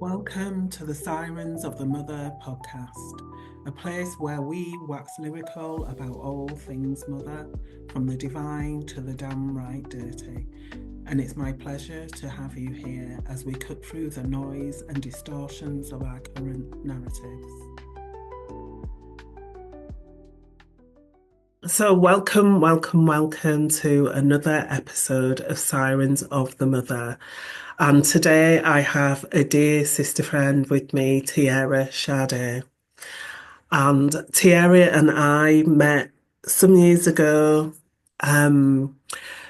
Welcome to the Sirens of the Mother podcast, a place where we wax lyrical about all things mother, from the divine to the downright dirty. And it's my pleasure to have you here as we cut through the noise and distortions of our current narratives. So, welcome to another episode of Sirens of the Mother. And today I have a dear sister friend with me, Tiara Shardé. And Tiara and I met some years ago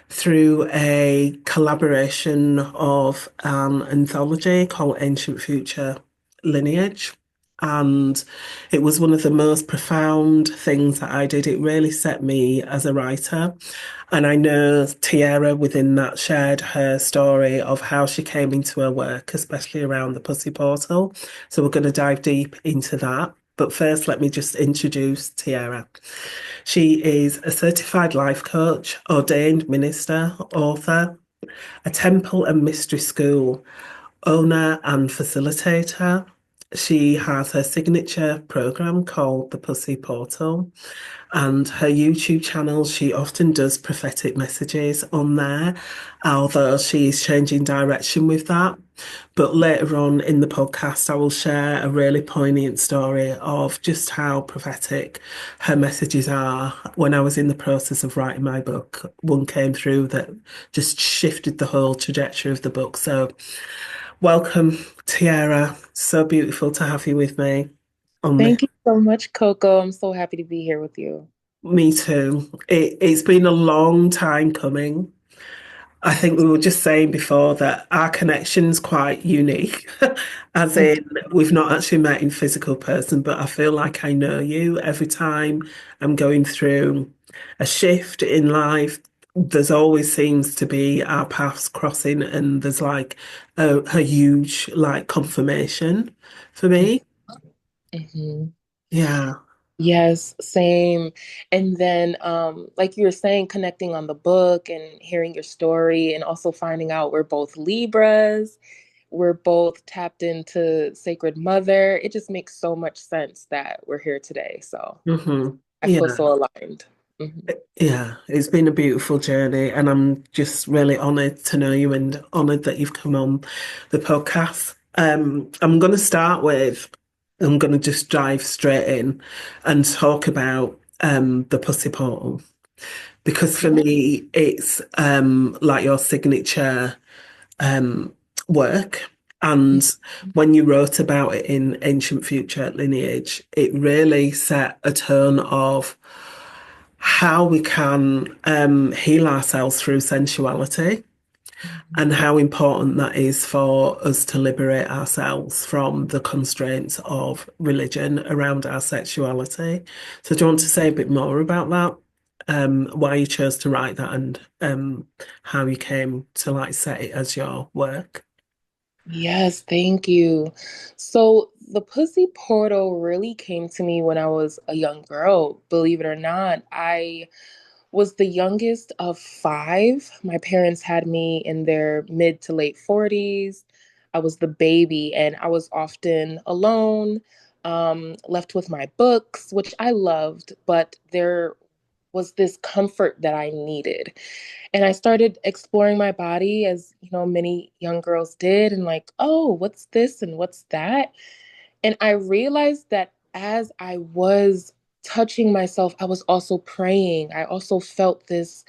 through a collaboration of an anthology called Ancient Future Lineage. And it was one of the most profound things that I did. It really set me as a writer. And I know Tiara within that shared her story of how she came into her work, especially around the Pussy Portal. So we're going to dive deep into that. But first, let me just introduce Tiara. She is a certified life coach, ordained minister, author, a temple and mystery school owner and facilitator. She has her signature program called the Pussy Portal, and her YouTube channel, she often does prophetic messages on there, although she's changing direction with that. But later on in the podcast, I will share a really poignant story of just how prophetic her messages are. When I was in the process of writing my book, one came through that just shifted the whole trajectory of the book. So, welcome, Tiara. So beautiful to have you with me on this. Thank you so much, Coco. I'm so happy to be here with you. Me too. It's been a long time coming. I think we were just saying before that our connection's quite unique, as Mm. in we've not actually met in physical person, but I feel like I know you every time I'm going through a shift in life. There's always seems to be our paths crossing, and there's like a huge like confirmation for me. Mhm. Yeah. Yes, same. And then, like you were saying, connecting on the book and hearing your story, and also finding out we're both Libras, we're both tapped into Sacred Mother. It just makes so much sense that we're here today. So I feel Yeah. so aligned. Mhm. Yeah, it's been a beautiful journey, and I'm just really honoured to know you and honoured that you've come on the podcast. I'm going to just dive straight in and talk about the Pussy Portal because for me, it's like your signature um, work. And when you wrote about it in Ancient Future Lineage, it really set a tone of how we can heal ourselves through sensuality and how important that is for us to liberate ourselves from the constraints of religion around our sexuality. So, do you want to say a bit more about that? Why you chose to write that and how you came to like set it as your work? Yes, thank you. So the Pussy Portal really came to me when I was a young girl, believe it or not. I was the youngest of five. My parents had me in their mid to late 40s. I was the baby, and I was often alone, left with my books, which I loved, but there was this comfort that I needed. And I started exploring my body as, many young girls did, and like, oh, what's this and what's that? And I realized that as I was touching myself, I was also praying. I also felt this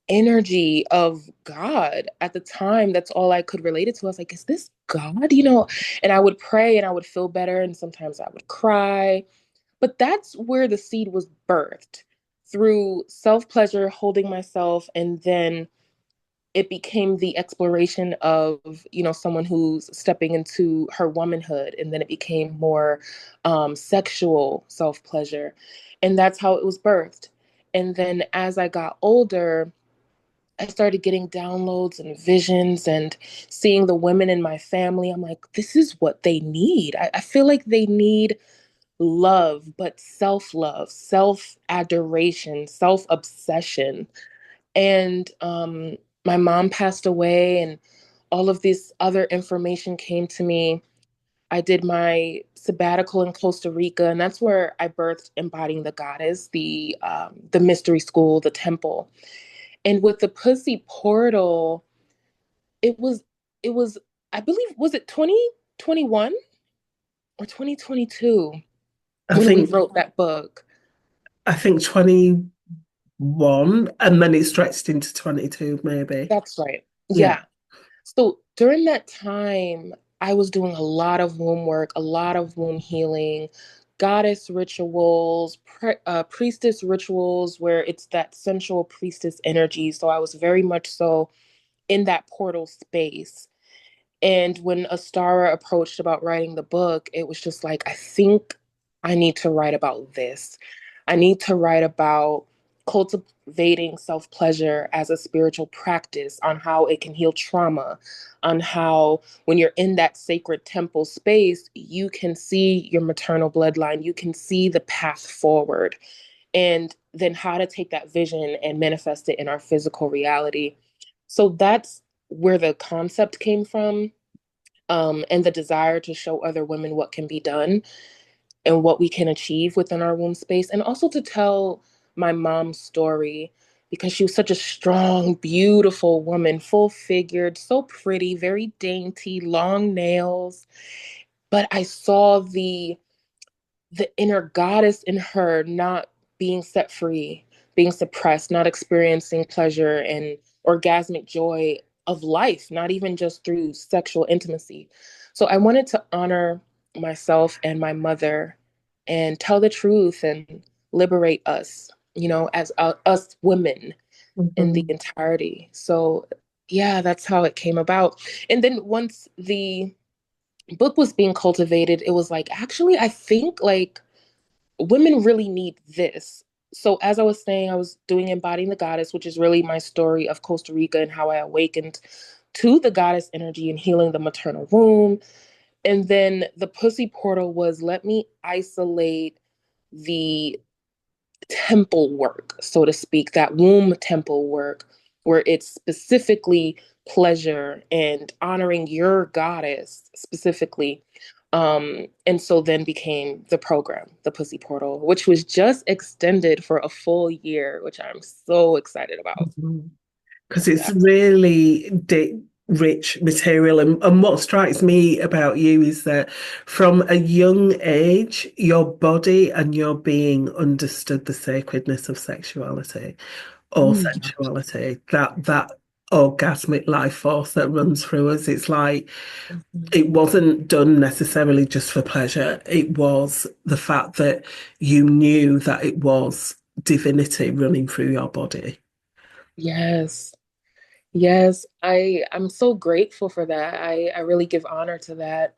energy of God at the time. That's all I could relate it to. I was like, is this God? And I would pray and I would feel better. And sometimes I would cry. But that's where the seed was birthed through self pleasure, holding myself, and then it became the exploration of someone who's stepping into her womanhood, and then it became more sexual self pleasure, and that's how it was birthed. And then as I got older, I started getting downloads and visions and seeing the women in my family. I'm like, this is what they need. I feel like they need love, but self love, self adoration, self obsession. And my mom passed away, and all of this other information came to me. I did my sabbatical in Costa Rica, and that's where I birthed Embodying the Goddess, the mystery school, the temple. And with the Pussy Portal, it was it was I believe, was it 2021 or 2022 I when we think wrote that book? I think 21 and then it stretched into 22 maybe. That's right. Yeah. Yeah. So during that time, I was doing a lot of womb work, a lot of womb healing, goddess rituals, priestess rituals, where it's that sensual priestess energy. So I was very much so in that portal space. And when Astara approached about writing the book, it was just like, I think I need to write about this. I need to write about cultivating self pleasure as a spiritual practice, on how it can heal trauma, on how, when you're in that sacred temple space, you can see your maternal bloodline, you can see the path forward, and then how to take that vision and manifest it in our physical reality. So that's where the concept came from, and the desire to show other women what can be done and what we can achieve within our womb space, and also to tell my mom's story, because she was such a strong, beautiful woman, full figured, so pretty, very dainty, long nails. But I saw the inner goddess in her not being set free, being suppressed, not experiencing pleasure and orgasmic joy of life, not even just through sexual intimacy. So I wanted to honor myself and my mother and tell the truth and liberate us, as us women in the Mhm. entirety. So, yeah, that's how it came about. And then once the book was being cultivated, it was like, actually, I think like women really need this. So, as I was saying, I was doing Embodying the Goddess, which is really my story of Costa Rica and how I awakened to the goddess energy and healing the maternal womb. And then the Pussy Portal was, let me isolate the temple work, so to speak, that womb temple work, where it's specifically pleasure and honoring your goddess specifically. And so then became the program, the Pussy Portal, which was just extended for a full year, which I'm so excited about. Because it's Yeah. really rich material. And what strikes me about you is that from a young age, your body and your being understood the sacredness of sexuality or Mm. sensuality, that orgasmic life force that runs through us. It's like Mhm. it wasn't done necessarily just for pleasure. It was the fact that you knew that it was divinity running through your body. Yes. Yes, I'm so grateful for that. I really give honor to that,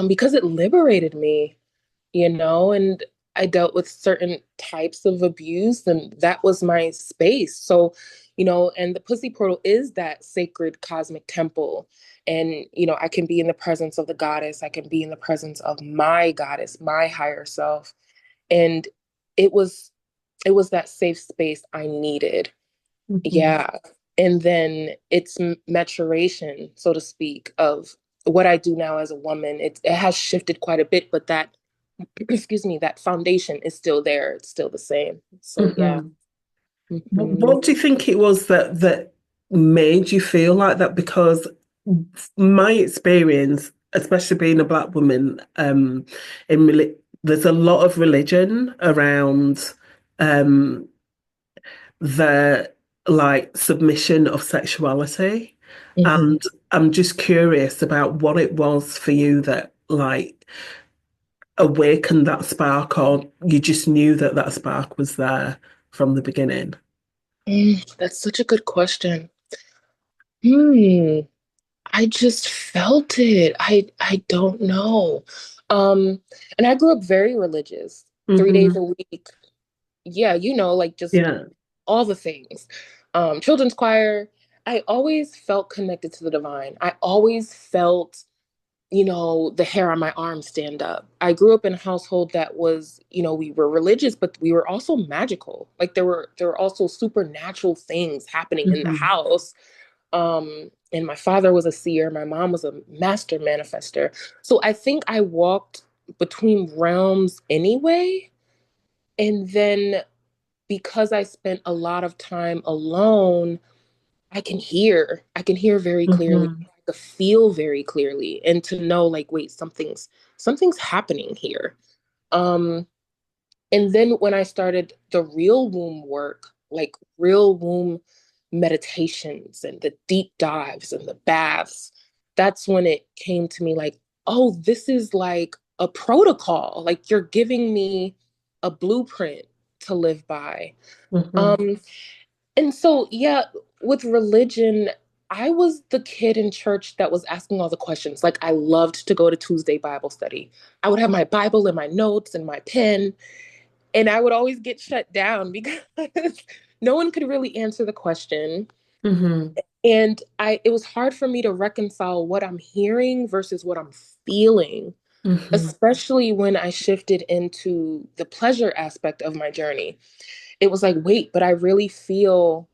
because it liberated me, and I dealt with certain types of abuse, and that was my space. So, and the Pussy Portal is that sacred cosmic temple. And, I can be in the presence of the goddess, I can be in the presence of my goddess, my higher self. And it was it was that safe space I needed. Mhm. Yeah. And then it's maturation, so to speak, of what I do now as a woman. It has shifted quite a bit, but that, excuse me, that foundation is still there. It's still the same. So yeah. Mhm. Hmm. What do you think it was that made you feel like that? Because my experience, especially being a black woman, there's a lot of religion around um, the like submission of sexuality, Hmm. and I'm just curious about what it was for you that like awakened that spark, or you just knew that that spark was there from the beginning. That's such a good question. Hmm. I just felt it. I don't know. Um, and I grew up very religious, 3 days Hmm. a week. Yeah, like just Yeah. all the things. Children's choir. I always felt connected to the divine. I always felt, the hair on my arm stand up. I grew up in a household that was, we were religious, but we were also magical. Like there were also supernatural things happening in the Hmm. house. And my father was a seer, my mom was a master manifester. So I think I walked between realms anyway. And then because I spent a lot of time alone, I can hear very clearly. Hmm. I can feel very clearly, and to know like, wait, something's happening here. Um, and then when I started the real womb work, like real womb meditations and the deep dives and the baths, that's when it came to me like, oh, this is like a protocol. Like you're giving me a blueprint to live by. Hmm. Um, and so, yeah, with religion, I was the kid in church that was asking all the questions. Like, I loved to go to Tuesday Bible study. I would have my Bible and my notes and my pen, and I would always get shut down because no one could really answer the question. Hmm. And it was hard for me to reconcile what I'm hearing versus what I'm feeling, Hmm. especially when I shifted into the pleasure aspect of my journey. It was like, wait, but I really feel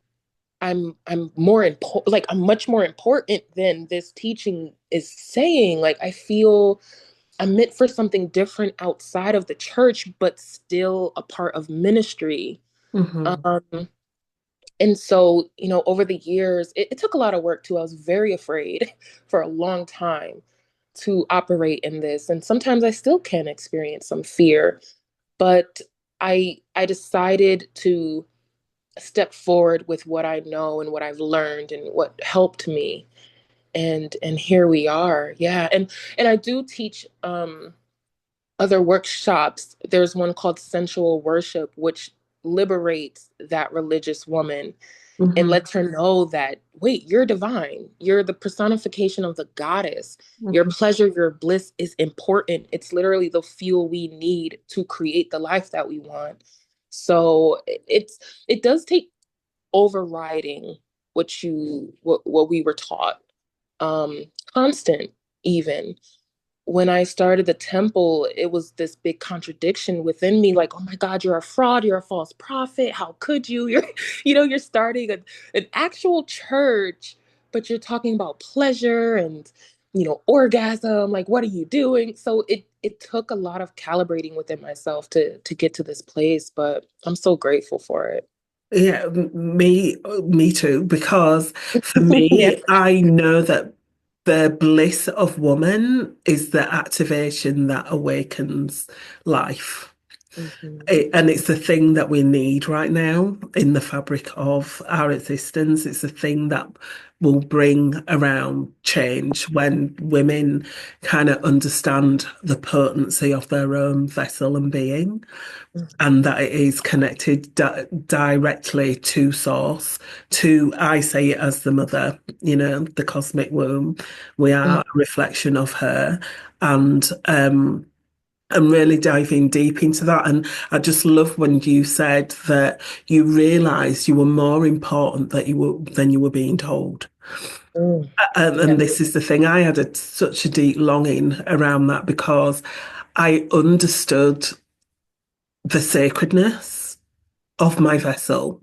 I'm more important, like I'm much more important than this teaching is saying. Like I feel I'm meant for something different outside of the church, but still a part of ministry. Hmm. um and so, over the years, it took a lot of work too. I was very afraid for a long time to operate in this, and sometimes I still can experience some fear, but I decided to step forward with what I know and what I've learned and what helped me. And here we are. Yeah. And I do teach other workshops. There's one called Sensual Worship, which liberates that religious woman and Hmm. lets her know that, wait, you're divine. You're the personification of the goddess. Your Hmm. pleasure, your bliss is important. It's literally the fuel we need to create the life that we want. So it does take overriding what we were taught. Constant, even when I started the temple, it was this big contradiction within me, like, oh my God, you're a fraud, you're a false prophet. How could you? You're starting an actual church, but you're talking about pleasure and orgasm. Like, what are you doing? So it took a lot of calibrating within myself to get to this place, but I'm so grateful for it. Yeah, me too, because for Yeah. me, I know that the bliss of woman is the activation that awakens life. Mhm. And it's the thing that we need right now in the fabric of our existence. It's the thing that will bring around change when women kind of understand the potency of their own vessel and being, and that it is connected directly to source, to, I say it as the mother, the cosmic womb. We are Mhm. a reflection of her. And really diving deep into that. And I just love when you said that you realized you were more important than you were being told. Mm. And Yeah. this is the thing, I had such a deep longing around that because I understood the sacredness of my vessel,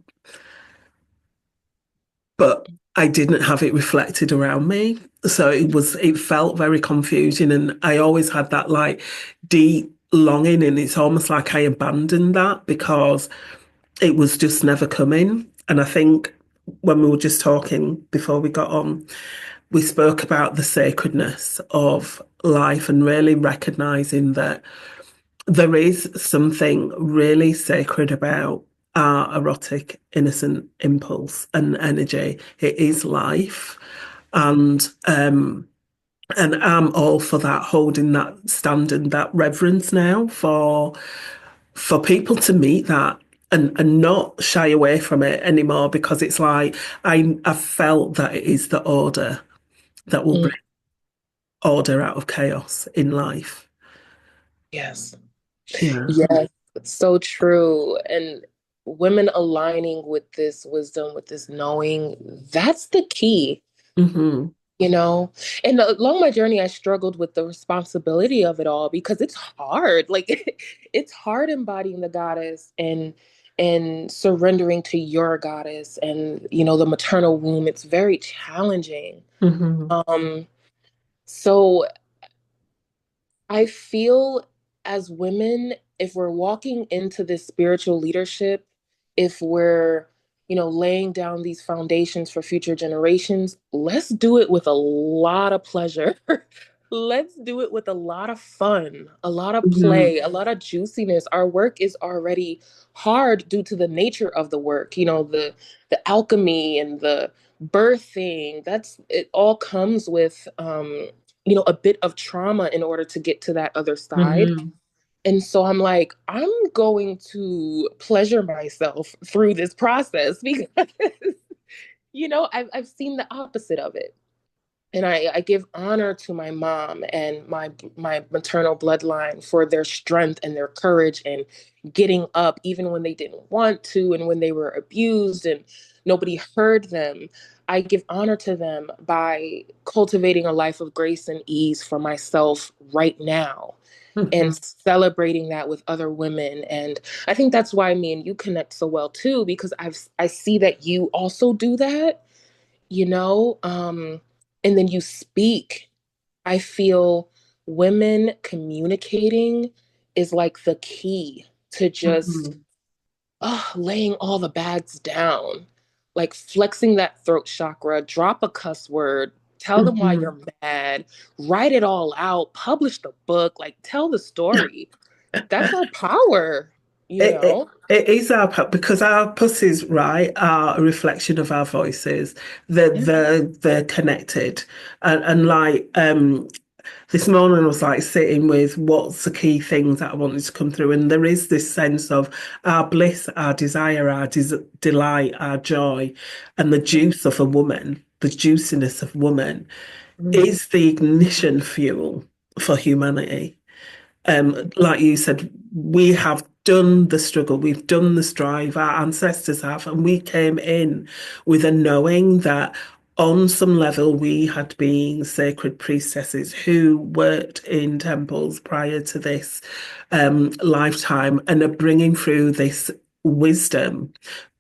but I didn't have it reflected around me. So it felt very confusing. And I always had that like deep longing. And it's almost like I abandoned that because it was just never coming. And I think when we were just talking before we got on, we spoke about the sacredness of life and really recognizing that there is something really sacred about our erotic, innocent impulse and energy. It is life. And and I'm all for that, holding that standing, that reverence now for people to meet that and not shy away from it anymore, because it's like I felt that it is the order that will Mm. bring order out of chaos in life. Yes. Yeah. Yes, it's so true. And women aligning with this wisdom, with this knowing, that's the key, Hmm. you know? And along my journey, I struggled with the responsibility of it all because it's hard. Like, it's hard embodying the goddess and and surrendering to your goddess and, the maternal womb. It's very challenging. Mm-hmm. Um, so I feel as women, if we're walking into this spiritual leadership, if we're, laying down these foundations for future generations, let's do it with a lot of pleasure. Let's do it with a lot of fun, a lot of Mm-hmm. play, a lot of juiciness. Our work is already hard due to the nature of the work, the alchemy and the birthing. That's it all comes with a bit of trauma in order to get to that other side. Mm-hmm. And so I'm like, I'm going to pleasure myself through this process because, I've seen the opposite of it. And I give honor to my mom and my maternal bloodline for their strength and their courage and getting up even when they didn't want to and when they were abused and nobody heard them. I give honor to them by cultivating a life of grace and ease for myself right now Mm-hmm. and celebrating that with other women. And I think that's why me and you connect so well too, because I see that you also do that, you know um and then you speak. I feel women communicating is like the key to just Mm-hmm. laying all the bags down, like flexing that throat chakra, drop a cuss word, tell them why Mm-hmm. you're mad, write it all out, publish the book, like tell the story. That's our power, you It, it, know? it is because our pussies, right, are a reflection of our voices. Yeah. They're connected, and like this morning I was like sitting with what's the key things that I wanted to come through, and there is this sense of our bliss, our desire, our delight, our joy, and the juice of a woman, the juiciness of woman, Mhm. is the ignition fuel for humanity. Like you said, we have done the struggle, we've done the strive, our ancestors have, and we came in with a knowing that on some level we had been sacred priestesses who worked in temples prior to this lifetime and are bringing through this wisdom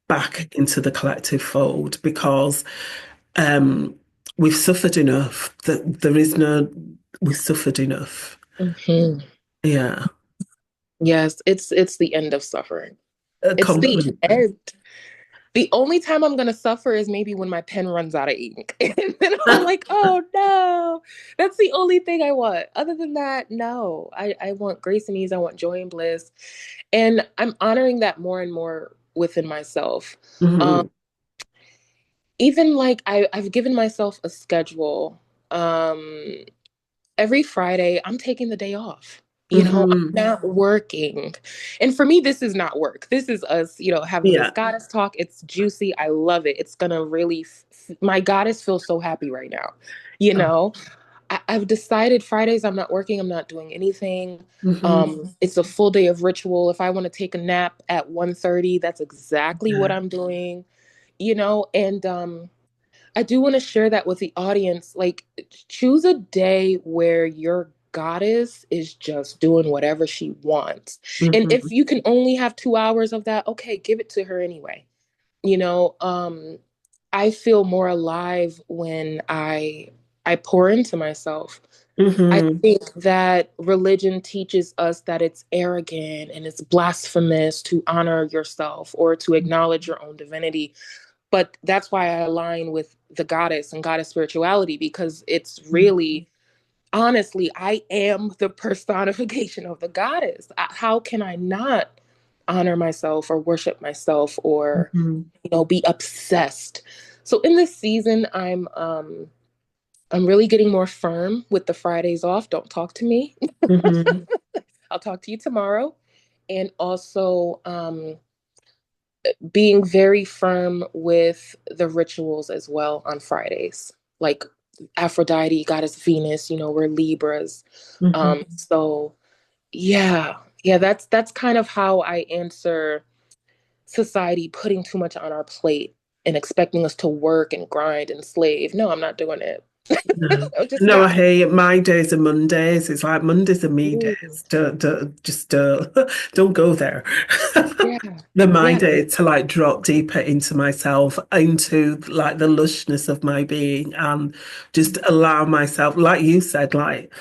back into the collective fold because um, we've suffered enough that there is no, we've suffered enough. Mhm. Yeah. Yes, it's the end of suffering. It's the Completely. end. The only time I'm gonna suffer is maybe when my pen runs out of ink. And then I'm like, oh no. That's the only thing I want. Other than that, no. I want grace and ease. I want joy and bliss. And I'm honoring that more and more within myself. Um, Hmm. even like I've given myself a schedule. Um, every Friday, I'm taking the day off. I'm Hmm. not working. And for me, this is not work. This is us, having this Yeah. goddess talk. It's juicy. I love it. It's gonna really, my goddess feels so happy right now. You Oh. know, I've decided Fridays I'm not working. I'm not doing anything. Hmm. It's a full day of ritual. If I want to take a nap at 1:30, that's exactly what Yeah. I'm doing. And I do want to share that with the audience. Like, choose a day where your goddess is just doing whatever she wants. And if Hmm. you can only have 2 hours of that, okay, give it to her anyway. You know, um, I feel more alive when I pour into myself. I Hmm. think that religion teaches us that it's arrogant and it's blasphemous to honor yourself or to acknowledge your own divinity. But that's why I align with the goddess and goddess spirituality, because it's really, honestly, I am the personification of the goddess. How can I not honor myself or worship myself or, Hmm. be obsessed? So in this season, I'm really getting more firm with the Fridays off. Don't talk to me. Hmm. I'll talk to you tomorrow. And also, being very firm with the rituals as well on Fridays. Like Aphrodite, goddess Venus, we're Libras. Hmm. So yeah, yeah, that's kind of how I answer society putting too much on our plate and expecting us to work and grind and slave. No, I'm not doing it. No, I'm just no, I not. hear you. My days are Mondays. It's like Mondays are me Ooh, days. Just don't go there. yeah. They're my Yeah. day to like drop deeper into myself, into like the lushness of my being, and just allow myself, like you said, like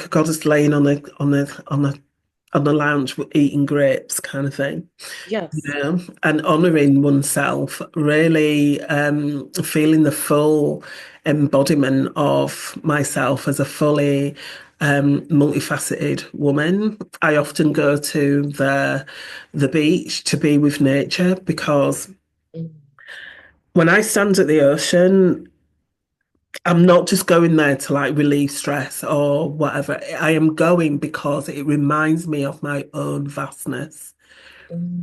a goddess laying on a lounge eating grapes kind of thing. Yes. Yeah, and honoring oneself, really feeling the full embodiment of myself as a fully multifaceted woman. I often go to the beach to be with nature because Mm, when I stand at the ocean, I'm not just going there to like relieve stress or whatever. I am going because it reminds me of my own vastness.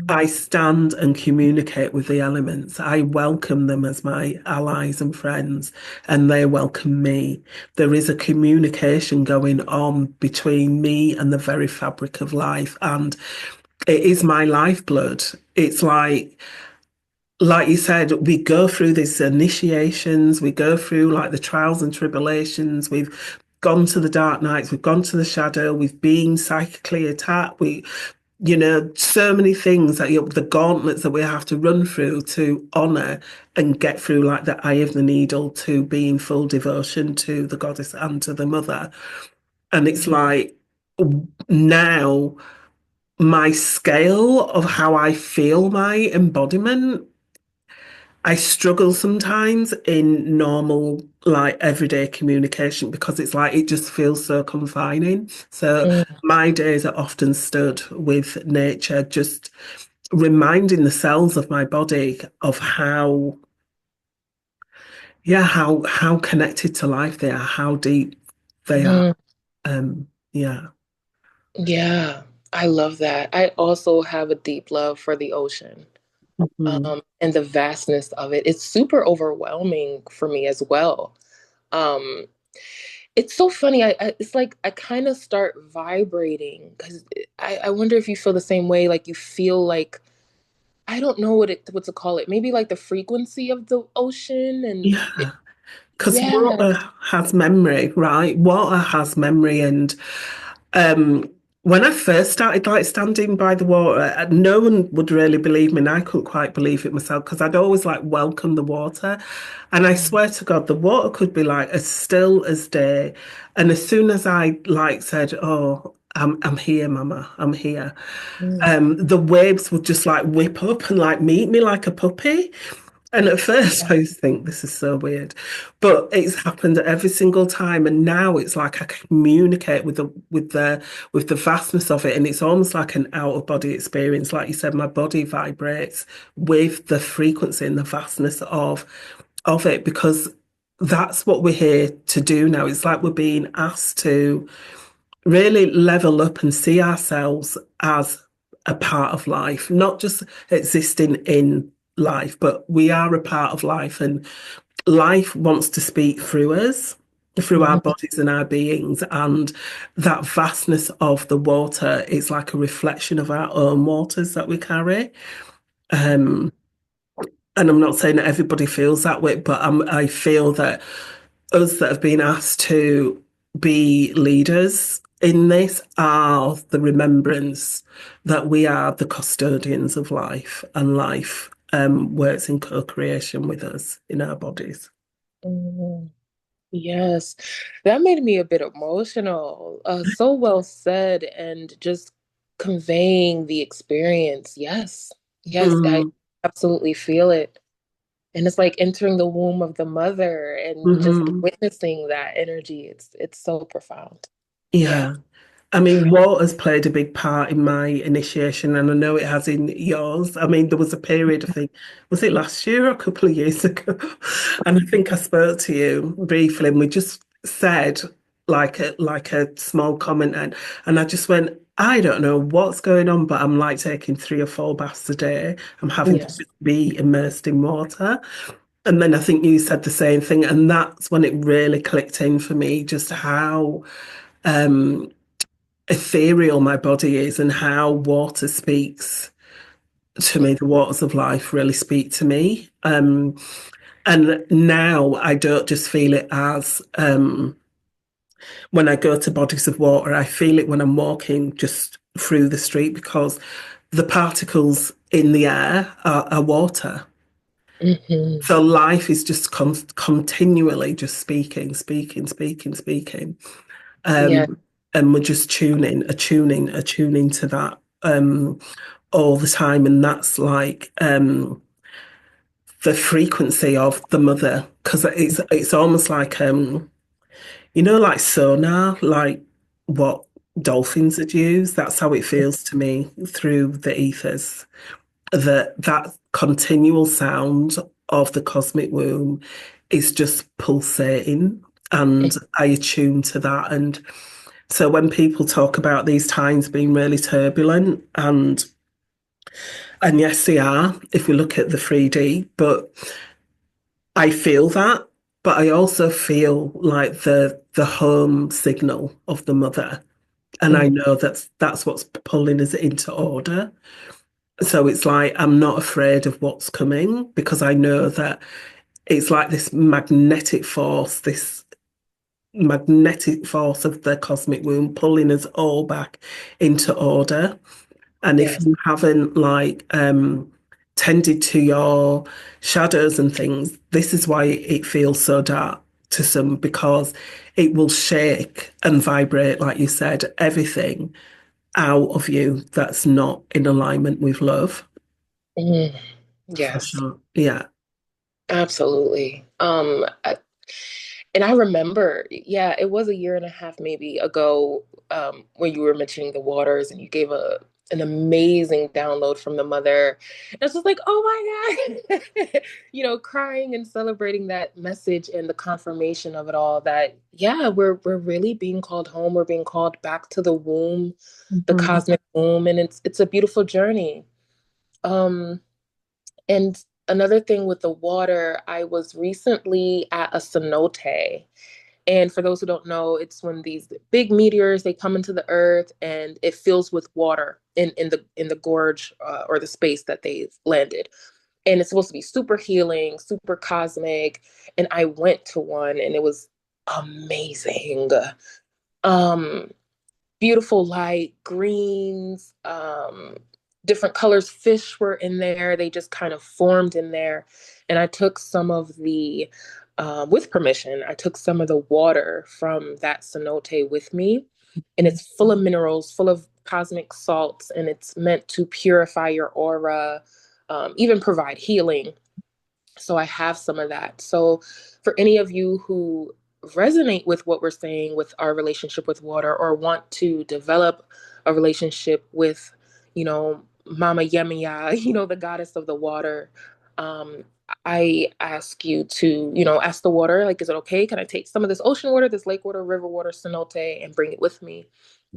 I mm, stand and communicate with the elements. I welcome them as my allies and friends, and they welcome me. There is a communication going on between me and the very fabric of life, and it is my lifeblood. It's like you said, we go through these initiations, we go through like the trials and tribulations. We've gone to the dark nights, we've gone to the shadow, we've been psychically attacked. So many things that the gauntlets that we have to run through to honor and get through, like the eye of the needle, to be in full devotion to the goddess and to the mother. And it's mm, like now my scale of how I feel my embodiment, I struggle sometimes in normal, like everyday communication because it's like it just feels so confining. So mm, my days are often stood with nature, just reminding the cells of my body of how, yeah, how connected to life they are, how deep they are. mm. Yeah. Yeah, I love that. I also have a deep love for the ocean, Mhm. and the vastness of it. It's super overwhelming for me as well. Um, it's so funny. It's like I kind of start vibrating because I wonder if you feel the same way. Like you feel like I don't know what to call it. Maybe like the frequency of the ocean and Yeah. Because yeah. water has memory, right? Water has memory, and um, when I first started like standing by the water, no one would really believe me, and I couldn't quite believe it myself because I'd always like welcome the water, and I Mm, swear to God, the water could be like as still as day, and as soon as I like said, "Oh, I'm here, Mama, I'm here," mm, the waves would just like whip up and like meet me like a puppy. And at first, yeah. I used to think this is so weird, but it's happened every single time. And now it's like I communicate with the vastness of it, and it's almost like an out of body experience. Like you said, my body vibrates with the frequency and the vastness of it because that's what we're here to do now. It's like we're being asked to really level up and see ourselves as a part of life, not just existing in life, but we are a part of life, and life wants to speak through us, through our Mhm, bodies and our beings. And that vastness of the water is like a reflection of our own waters that we carry. Um, and I'm not saying that everybody feels that way, but I feel that us that have been asked to be leaders in this are the remembrance that we are the custodians of life, and life works in co-creation with us in our bodies. mhm. Yes, that made me a bit emotional. So well said, and just conveying the experience. Yes, yes, I Mm, absolutely feel it. And it's like entering the womb of the mother and just mhm. witnessing that energy. It's so profound. Yeah. Yeah. I mean, water's played a big part in my initiation, and I know it has in yours. I mean, there was a period, I think, was it last year or a couple of years ago? And I think I spoke to you briefly, and we just said like a small comment, and I just went, I don't know what's going on, but I'm like taking 3 or 4 baths a day. I'm having to Yes. just be immersed in water. And then I think you said the same thing, and that's when it really clicked in for me, just how um ethereal my body is and how water speaks to me. The waters of life really speak to me. And now I don't just feel it as when I go to bodies of water, I feel it when I'm walking just through the street because the particles in the air are water. Hmm. So life is just continually just speaking, speaking, speaking, speaking. Yeah. Um, and we're just attuning to that all the time. And that's like the frequency of the mother, because it's almost like like sonar, like what dolphins would use. That's how it feels to me through the ethers. That continual sound of the cosmic womb is just pulsating, and I attune to that. And so when people talk about these times being really turbulent, and yes, they are, if we look at the 3D, but I feel that, but I also feel like the home signal of the mother. And I Mhm. know that's what's pulling us into order. So it's like I'm not afraid of what's coming because I know that it's like this magnetic force of the cosmic womb pulling us all back into order. And if Yes. you haven't like tended to your shadows and things, this is why it feels so dark to some because it will shake and vibrate, like you said, everything out of you that's not in alignment with love. Mm. For Yes. sure. Yeah. Absolutely. And I remember, yeah, it was a year and a half maybe ago, when you were mentioning the waters and you gave an amazing download from the mother. And I was just like, oh my God, crying and celebrating that message and the confirmation of it all that, yeah, we're really being called home. We're being called back to the womb, the Mhm. cosmic womb, and it's a beautiful journey. Um, and another thing with the water, I was recently at a cenote. And for those who don't know, it's when these big meteors they come into the earth and it fills with water in the gorge, or the space that they've landed. And it's supposed to be super healing, super cosmic. And I went to one and it was amazing. Um, Beautiful light, greens, different colors. Fish were in there. They just kind of formed in there. And I took some of with permission, I took some of the water from that cenote with me. And it's full of minerals, full of cosmic salts, and it's meant to purify your aura, even provide healing. So I have some of that. So for any of you who resonate with what we're saying with our relationship with water or want to develop a relationship with, Mama Yemiya, the goddess of the water, um, I ask you to, ask the water, like, is it okay? Can I take some of this ocean water, this lake water, river water, cenote, and bring it with me?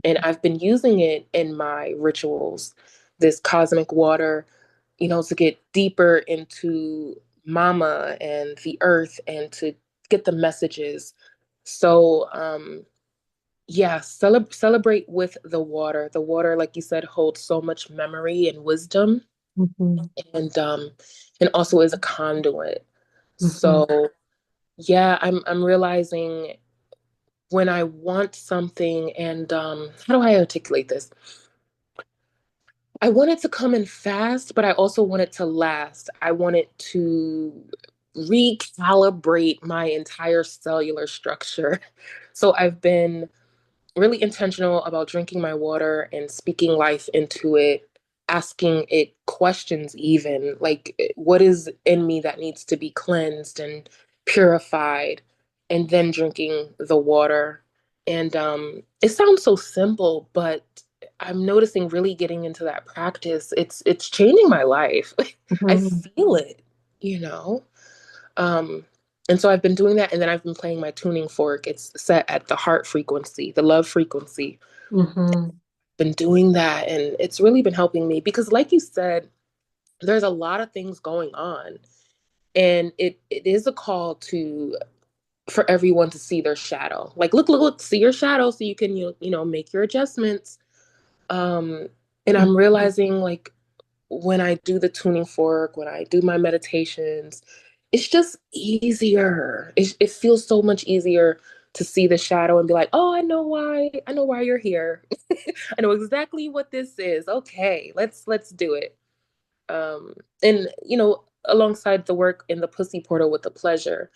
And I've been using it in my rituals, this cosmic water, to get deeper into mama and the earth and to get the messages. So, yeah, celebrate with the water. The water, like you said, holds so much memory and wisdom, Mhm. and also is a conduit. Mhm. So, yeah, I'm realizing when I want something, and how do I articulate this? I want it to come in fast, but I also want it to last. I want it to recalibrate my entire cellular structure. So I've been really intentional about drinking my water and speaking life into it, asking it questions, even like what is in me that needs to be cleansed and purified, and then drinking the water. And it sounds so simple, but I'm noticing really getting into that practice. It's changing my life. I Mhm. feel it, you know. Um, and so I've been doing that, and then I've been playing my tuning fork. It's set at the heart frequency, the love frequency. Mhm. Been doing that, and it's really been helping me because, like you said, there's a lot of things going on, and it is a call to for everyone to see their shadow. Like, look, see your shadow, so you can make your adjustments. Um, and I'm realizing, like, when I do the tuning fork, when I do my meditations, it's just easier. It feels so much easier to see the shadow and be like, oh, I know why you're here. I know exactly what this is. Okay, let's do it. um and alongside the work in the pussy portal with the pleasure,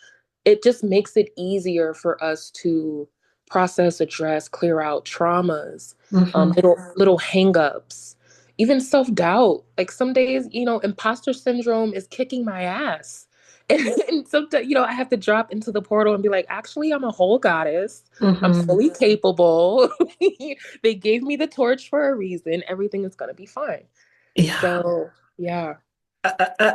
it just makes it easier for us to process, address, clear out traumas, Hmm. little hangups, even self-doubt. Like some days, imposter syndrome is kicking my ass. And sometimes, I have to drop into the portal and be like, actually, I'm a whole goddess. I'm Hmm. fully capable. They gave me the torch for a reason. Everything is going to be fine. Yeah. So, yeah.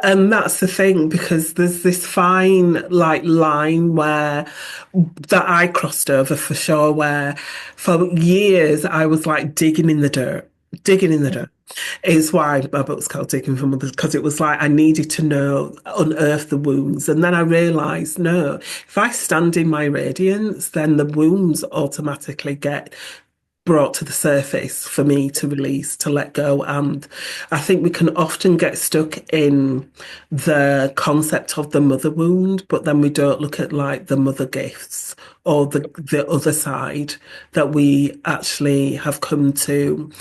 And that's the thing, because there's this fine like line where that I crossed over for sure, where for years I was like digging in the dirt. Is why my book's called Digging for Mothers, because it was like I needed to know, unearth the wounds. And then I realized, no, if I stand in my radiance, then the wounds automatically get brought to the surface for me to release, to let go. And I think we can often get stuck in the concept of the mother wound, but then we don't look at like the mother gifts or the other side that we actually have come to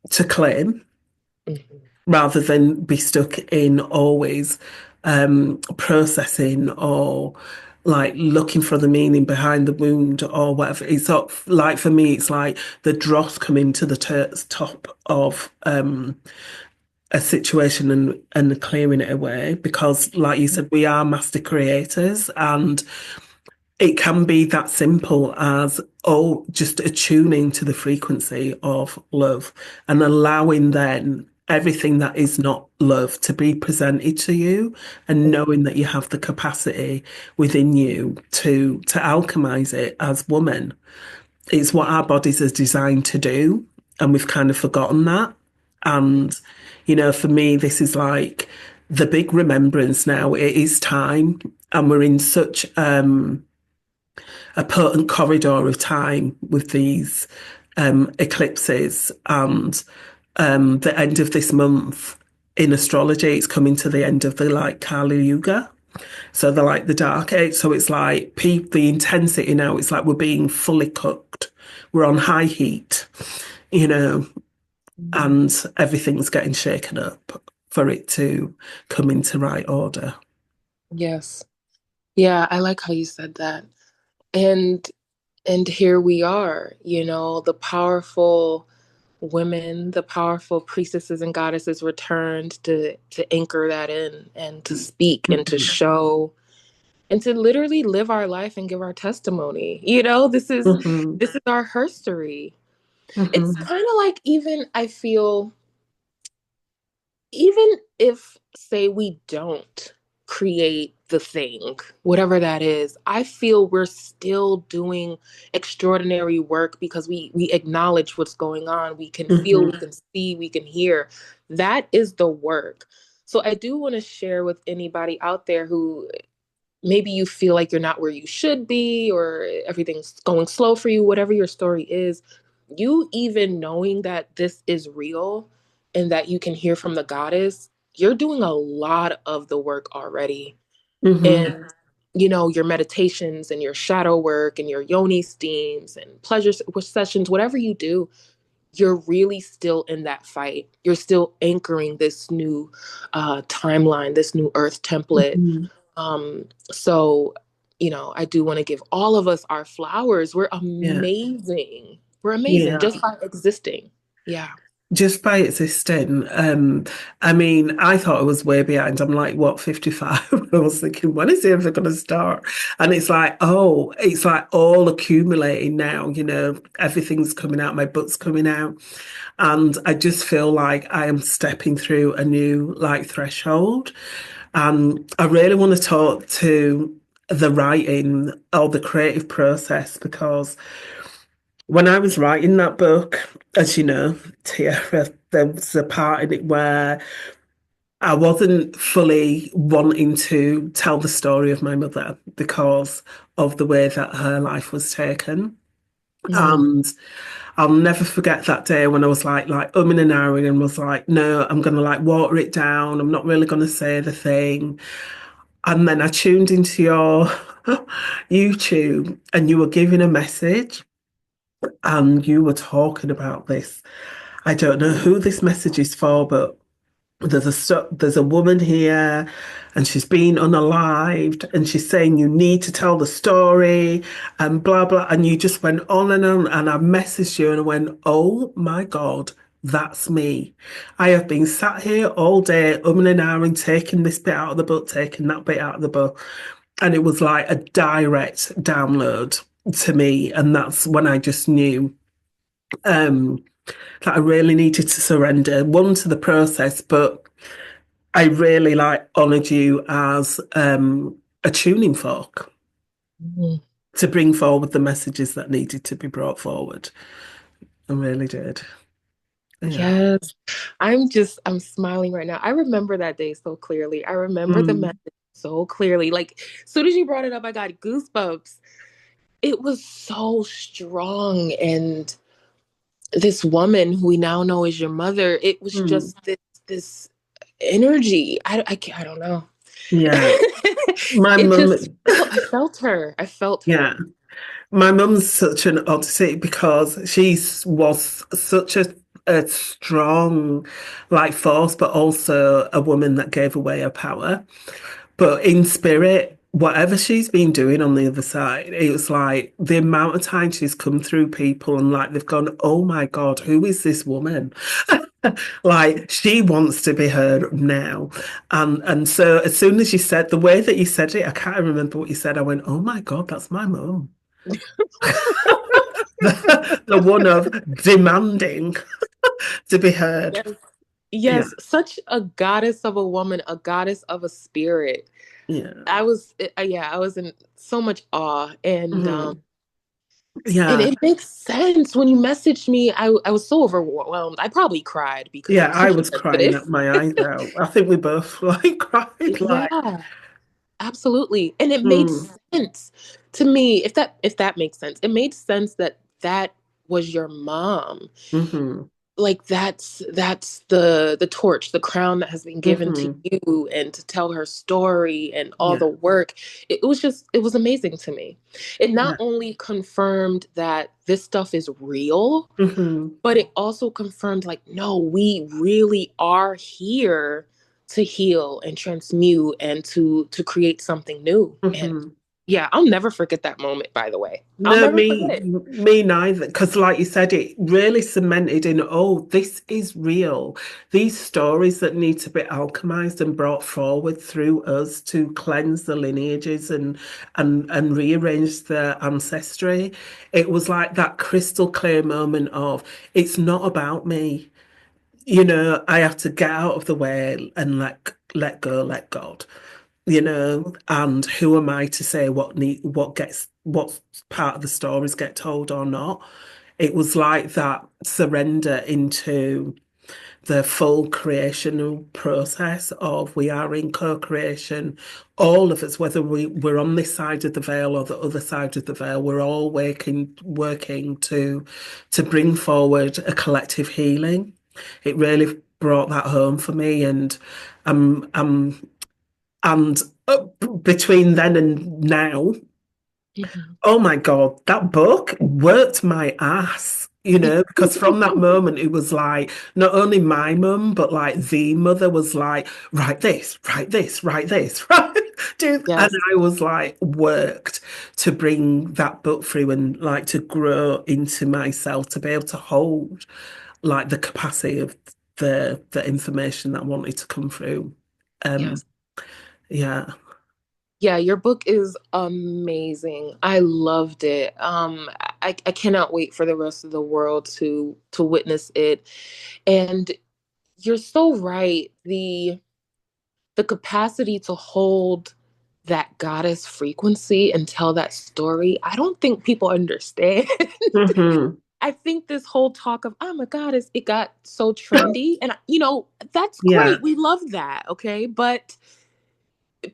to claim, Mhm. rather than be stuck in always processing or like looking for the meaning behind the wound or whatever. It's sort of like, for me, it's like the dross coming to the top of a situation and clearing it away, because like you said, we are master creators, and it can be that simple as, oh, just attuning to the frequency of love and allowing then everything that is not love to be presented to you, and knowing that you have the capacity within you to alchemize it as woman. It's what our bodies are designed to do, and we've kind of forgotten that. And for me, this is like the big remembrance now. It is time, and we're in such a potent corridor of time with these eclipses, and the end of this month in astrology, it's coming to the end of the like Kali Yuga. So the like the dark age. So it's like the intensity now. It's like we're being fully cooked. We're on high heat, you know, and everything's getting shaken up for it to come into right order. Yes. Yeah, I like how you said that. And here we are, the powerful women, the powerful priestesses and goddesses returned to anchor that in and to speak and to Hmm. show and to literally live our life and give our testimony. Hmm. This is our history. It's Hmm. kind of like, even I feel, even if, say, we don't create the thing, whatever that is, I feel we're still doing extraordinary work because we acknowledge what's going on. We can feel, we Hmm. can see, we can hear. That is the work. So I do want to share with anybody out there who maybe you feel like you're not where you should be, or everything's going slow for you, whatever your story is, you even knowing that this is real and that you can hear from the goddess, you're doing a lot of the work already. Hmm. And your meditations and your shadow work and your yoni steams and pleasure sessions, whatever you do, you're really still in that fight. You're still anchoring this new timeline, this new earth template. Hmm. So, I do want to give all of us our flowers. We're Yeah. amazing. We're amazing Yeah. just by existing. Yeah. Just by existing. I mean, I thought I was way behind. I'm like, what, 55? I was thinking, when is it ever going to start? And it's like, oh, it's like all accumulating now, everything's coming out, my butt's coming out. And I just feel like I am stepping through a new like threshold. And I really want to talk to the writing or the creative process, because when I was writing that book, as you know, Tiara, there was a part in it where I wasn't fully wanting to tell the story of my mother because of the way that her life was taken. Mm, And I'll never forget that day when I was like umming and ahhing and was like, no, I'm gonna like water it down. I'm not really gonna say the thing. And then I tuned into your YouTube and you were giving a message and you were talking about this. I don't know who this message is for, but there's a woman here and she's been unalived and she's saying you need to tell the story and blah blah, and you just went on, and I messaged you and I went, oh my God, that's me. I have been sat here all day umming and ahhing, taking this bit out of the book, taking that bit out of the book, and it was like a direct download to me, and that's when I just knew um that I really needed to surrender, one, to the process, but I really like honoured you as a tuning fork Mhm. to bring forward the messages that needed to be brought forward. I really did. Yeah. Yes. I'm smiling right now. I remember that day so clearly. I remember the Mm, message so clearly. Like, as soon as you brought it up, I got goosebumps. It was so strong. And this woman who we now know is your mother, it was mm. just this energy. I don't know. Yeah. My It just mum, I felt her. I felt yeah. her. My mum's such an oddity because was such a strong, like, force, but also a woman that gave away her power. But in spirit, whatever she's been doing on the other side, it was like the amount of time she's come through people and like they've gone, oh my God, who is this woman? Like she wants to be heard now. And so as soon as you said the way that you said it, I can't remember what you said. I went, oh my God, that's my mum. The one of demanding to be heard. Yes. Yeah. Yes, such a goddess of a woman, a goddess of a spirit. Yeah. Yeah, I was in so much awe, Mhm. and Yeah. it makes sense when you messaged me. I was so overwhelmed. I probably cried because Yeah, I'm I super was crying sensitive. at my eyes out. I think we both like cried like, Yeah, absolutely. And it made mm, sense to me. If that makes sense, it made sense that that was your mom. mm-hmm, Like that's the torch, the crown that has been given to mm-hmm, you, and to tell her story and all yeah, the work. It was amazing to me. It not yeah, only confirmed that this stuff is real, mm-hmm, but it also confirmed, like, no, we really are here to heal and transmute and to create something new. And mm-hmm. yeah, I'll never forget that moment, by the way. I'll No, never forget it. me neither. Because, like you said, it really cemented in, oh, this is real. These stories that need to be alchemized and brought forward through us to cleanse the lineages and rearrange the ancestry. It was like that crystal clear moment of, it's not about me. I have to get out of the way and let go, let God. And who am I to say what part of the stories get told or not? It was like that surrender into the full creational process of we are in co-creation, all of us, whether we're on this side of the veil or the other side of the veil, we're all working to bring forward a collective healing. It really brought that home for me, and I'm and between then and now, Mhm. oh my God, that book worked my ass, because from that moment, it was like not only my mum, but like the mother was like, write this, write this, write this, right? And Yes, I was like, worked to bring that book through and like to grow into myself, to be able to hold like the capacity of the information that I wanted to come through. Um, yes. yeah. Yeah, your book is amazing. I loved it. I cannot wait for the rest of the world to witness it. And you're so right. The capacity to hold that goddess frequency and tell that story, I don't think people understand. Hmm. I think this whole talk of I'm a goddess, it got so trendy. And that's Yeah. great. We love that, okay? But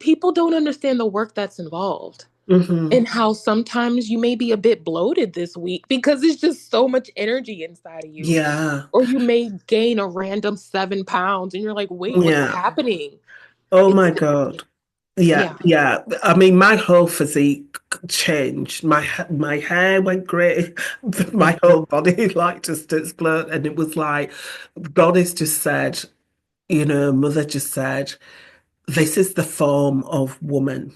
people don't understand the work that's involved. Hmm. And how sometimes you may be a bit bloated this week because it's just so much energy inside of you. Yeah. Or you may gain a random 7 pounds and you're like, wait, what's Yeah. happening? Oh It's my the God. Yeah, Yeah. yeah. I mean, my whole physique changed. My hair went grey. My Mhm. whole body like just exploded, and it was like Goddess just said, Mother just said, this is the form of woman.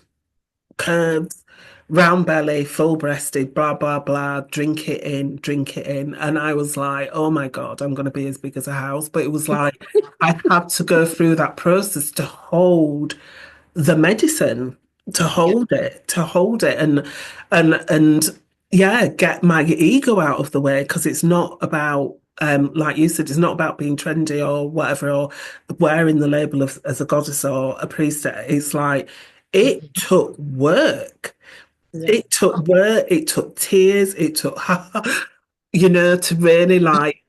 Curves, round belly, full breasted, blah, blah, blah, drink it in, drink it in. And I was like, oh my God, I'm going to be as big as a house. But it was like, I had to go through that process to hold the medicine, Yeah. to hold it and yeah, get my ego out of the way because it's not about like you said, it's not about being trendy or whatever or wearing the label of as a goddess or a priestess. It's like it Mhm. took work. Yeah. It took work, it took tears, it took to really like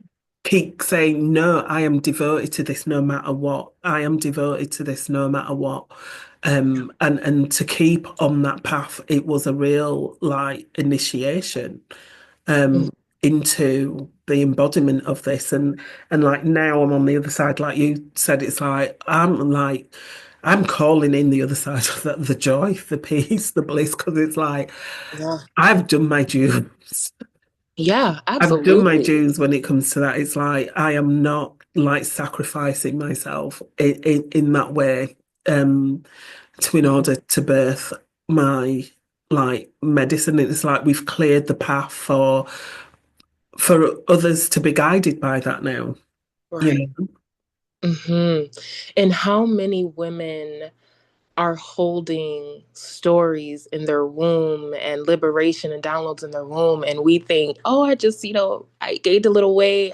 keep saying, no, I am devoted to this no matter what. I am devoted to this no matter what. And to keep on that path, it was a real like initiation Mhm. um into the embodiment of this. And like now I'm on the other side, like you said, it's like I'm calling in the other side of the joy, the peace, the bliss, because it's like Yeah. I've done my dues. Yeah, I've done my absolutely. dues when it comes to that. It's like I am not like sacrificing myself in that way to in Mhm. order to birth my like medicine. It's like we've cleared the path for others to be guided by that now. You Right. know? And how many women are holding stories in their womb and liberation and downloads in their womb, and we think, oh, I just, I gained a little weight,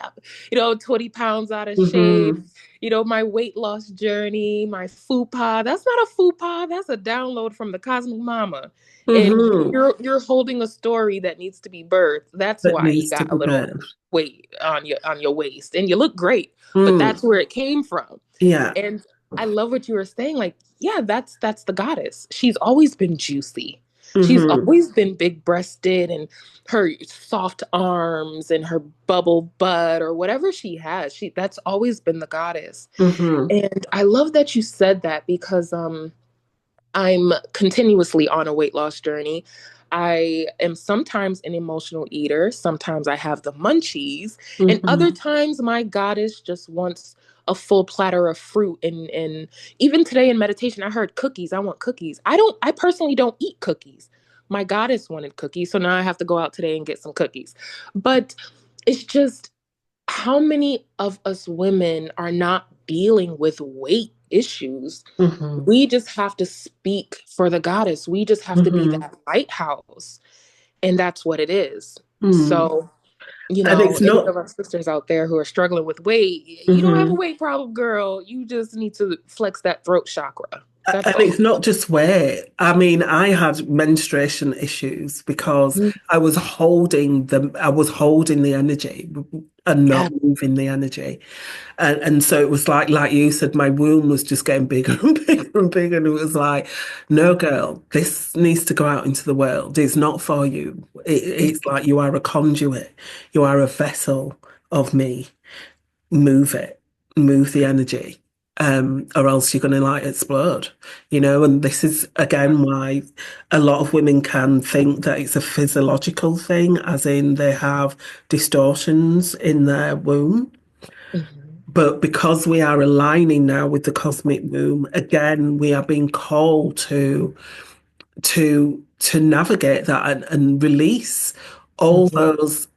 20 pounds out of shape, Mm-hmm. my weight loss journey, my fupa. That's not a fupa, that's a download from the cosmic mama. And Mm-hmm. you're holding a story that needs to be birthed. That's That why you needs to got a be little birthed. weight on your waist, and you look great, but Mm. that's where it came from. Yeah. And I love what you were saying. Like, yeah, that's the goddess. She's always been juicy. She's Mm-hmm. always been big breasted and her soft arms and her bubble butt or whatever she has. That's always been the goddess. Mm-hmm. And I love that you said that because I'm continuously on a weight loss journey. I am sometimes an emotional eater. Sometimes I have the munchies. And other Mm-hmm. times my goddess just wants a full platter of fruit. And even today in meditation, I heard cookies. I want cookies. I personally don't eat cookies. My goddess wanted cookies. So now I have to go out today and get some cookies. But it's just how many of us women are not dealing with weight issues? Mm-hmm. We just have to speak for the goddess. We just have to be Mm-hmm. that lighthouse. And that's what it is. Mm. So, And it's any not. of our sisters out there who are struggling with weight, you don't have a Mm-hmm. weight problem, girl. You just need to flex that throat chakra. That's And all. it's not just weight. I mean, I had menstruation issues because Mm. I was holding the energy and not Yeah. moving the energy. And so it was like you said, my womb was just getting bigger and bigger and bigger. And it was like, no, girl, this needs to go out into the world. It's not for you. It's like you are a conduit. You are a vessel of me. Move it, move the energy, or else you're going to like explode, And this is again why a lot of women can think that it's a physiological thing, as in they have distortions in their womb. Mhm. But because we are aligning now with the cosmic womb, again, we are being called to navigate that and release all Mhm. those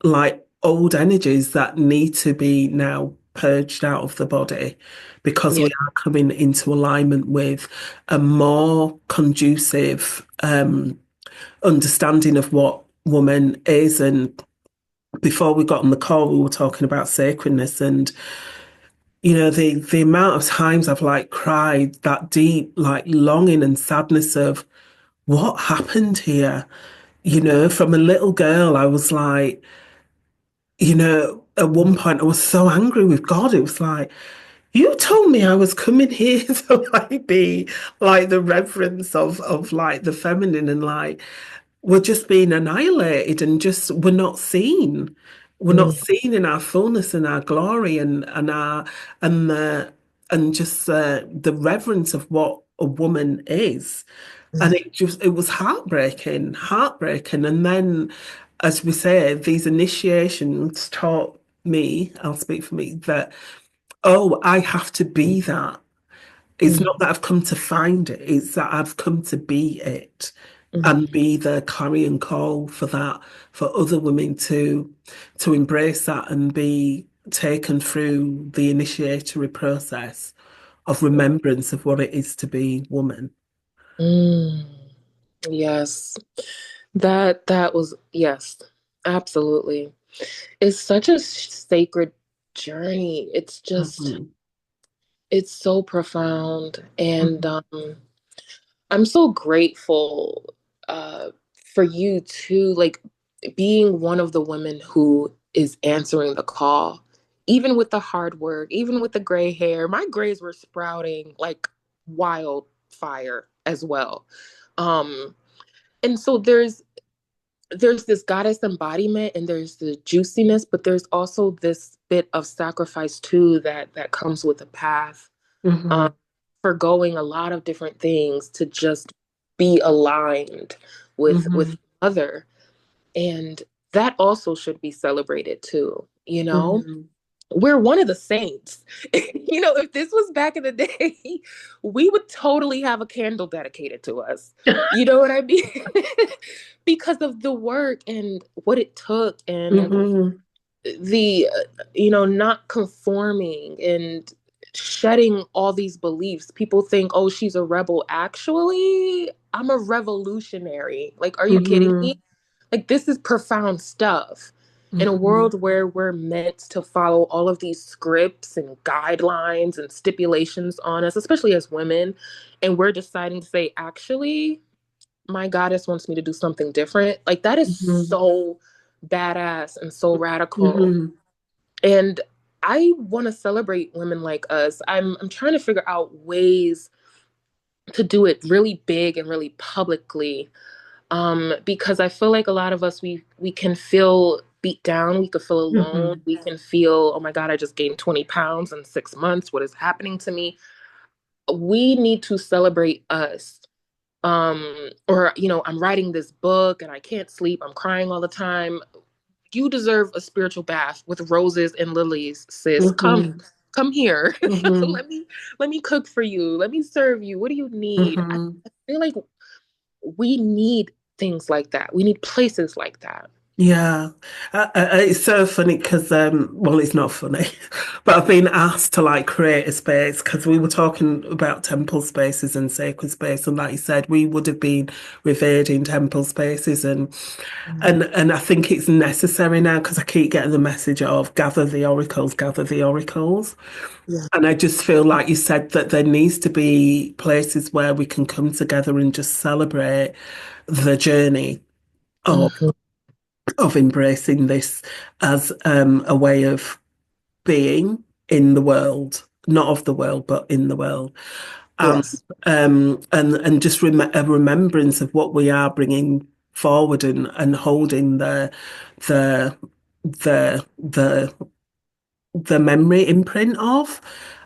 like old energies that need to be now purged out of the body because Yeah. we are coming into alignment with a more conducive understanding of what woman is. And before we got on the call, we were talking about sacredness and the amount of times I've like cried that deep like longing and sadness of what happened here. From a little girl, I was like, at one point I was so angry with God. It was like, you told me I was coming here to like be like the reverence of like the feminine and like we're just being annihilated and just we're not seen. We're not Mm. seen in our fullness and our glory and our and the and just the reverence of what a woman is. And Mm, it was heartbreaking, heartbreaking. And then, as we say, these initiations taught me, I'll speak for me, that, oh, I have to be that. It's not mm, that I've come to find it, it's that I've come to be it and mm, be the clarion call for that, for other women to embrace that and be taken through the initiatory process of remembrance of what it is to be woman. mm. Yes. That was, yes, absolutely. It's such a sacred journey. Mhm. It's so profound. And Mhm. I'm so grateful uh, for you too, like being one of the women who is answering the call, even with the hard work, even with the gray hair. My grays were sprouting like wildfire as well. Um, and so there's this goddess embodiment and there's the juiciness, but there's also this bit of sacrifice too that comes with the path. Um, Mhm. forgoing a lot of different things to just be aligned with Mhm. other, and that also should be celebrated too. You know, Mhm. we're one of the saints. You know, if this was back in the day, we would totally have a candle dedicated to us. You know what I mean? Because of the work and what it took and Mhm. the not conforming and shedding all these beliefs. People think, oh, she's a rebel. Actually, I'm a revolutionary. Like, are you kidding me? Mhm. Like, this is profound stuff in a Mhm. world where we're meant to follow all of these scripts and guidelines and stipulations on us, especially as women, and we're deciding to say, actually, my goddess wants me to do something different. Like, that is Mhm. so badass and so radical. Mhm. And I want to celebrate women like us. I'm trying to figure out ways to do it really big and really publicly, because I feel like a lot of us we can feel beat down, we could feel alone, Mhm. we can feel, oh my god, I just gained 20 pounds in 6 months. What is happening to me? We need to celebrate us. Or I'm writing this book and I can't sleep. I'm crying all the time. You deserve a spiritual bath with roses and lilies, sis. Mhm. Come here. Mhm. let me cook for you. Let me serve you. What do you need? I Mhm. feel like we need things like that. We need places like that. Yeah, it's so funny because, well, it's not funny, but I've been asked to like create a space because we were talking about temple spaces and sacred space, and like you said, we would have been revered in temple spaces, and Mm. and I think it's necessary now because I keep getting the message of gather the oracles, Yeah. and I just feel like you said that there needs to be places where we can come together and just celebrate the journey Mhm. of embracing this as a way of being in the world, not of the world, but in the world, and Yes. and just a remembrance of what we are bringing forward and holding the the the memory imprint of.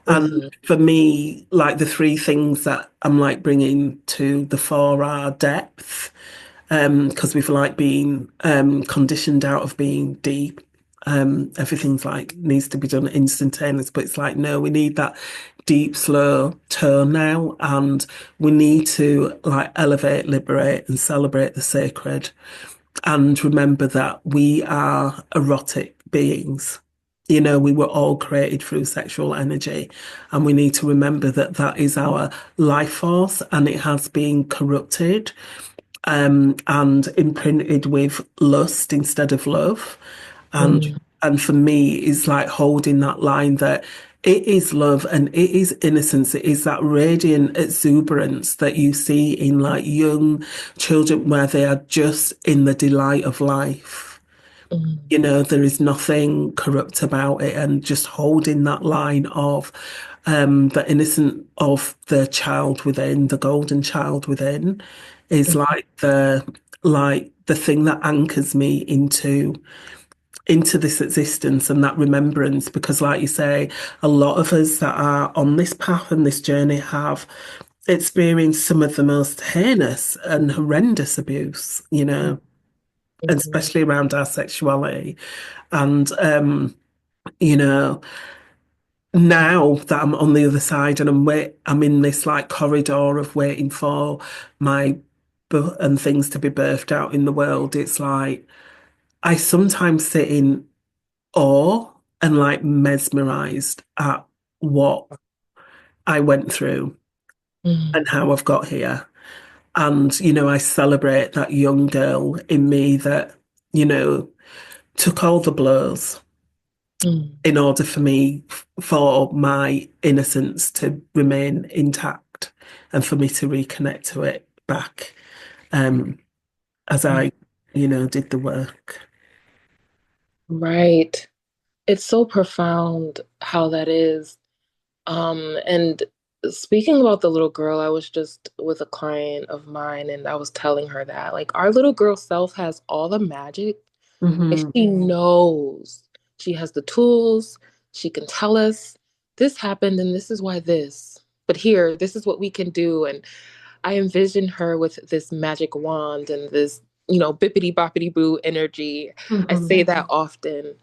And Mhm. for me, like the three things that I'm like bringing to the fore are depth, because we've like been conditioned out of being deep. Everything's like needs to be done instantaneous, but it's like no, we need that deep, slow tone now, and we need to like elevate, liberate, and celebrate the sacred, and remember that we are erotic beings. You know, we were all created through sexual energy, and we need to remember that that is our life force, and it has been corrupted and imprinted with lust instead of love. And Mm. and for me, is like holding that line that it is love and it is innocence. It is that radiant exuberance that you see in like young children where they are just in the delight of life. Mm. You know, there is nothing corrupt about it, and just holding that line of the innocent of the child within, the golden child within, is Mhm. like the thing that anchors me into this existence and that remembrance. Because, like you say, a lot of us that are on this path and this journey have experienced some of the most heinous and horrendous abuse, and Mhm. especially around our sexuality. And, you know, now that I'm on the other side and I'm in this like corridor of waiting for my and things to be birthed out in the world, it's like I sometimes sit in awe and like mesmerized at what I went through Mhm. and how I've got here. And, I celebrate that young girl in me that, you know, took all the blows Mhm. in order for me, for my innocence to remain intact and for me to reconnect to it back um, as I, did the work. Right. It's so profound how that is. And speaking about the little girl, I was just with a client of mine and I was telling her that like our little girl self has all the magic. If Hmm. she knows, she has the tools, she can tell us this happened and this is why this. But here, this is what we can do. And I envision her with this magic wand and this, bippity boppity boo energy. I Hmm. say that often.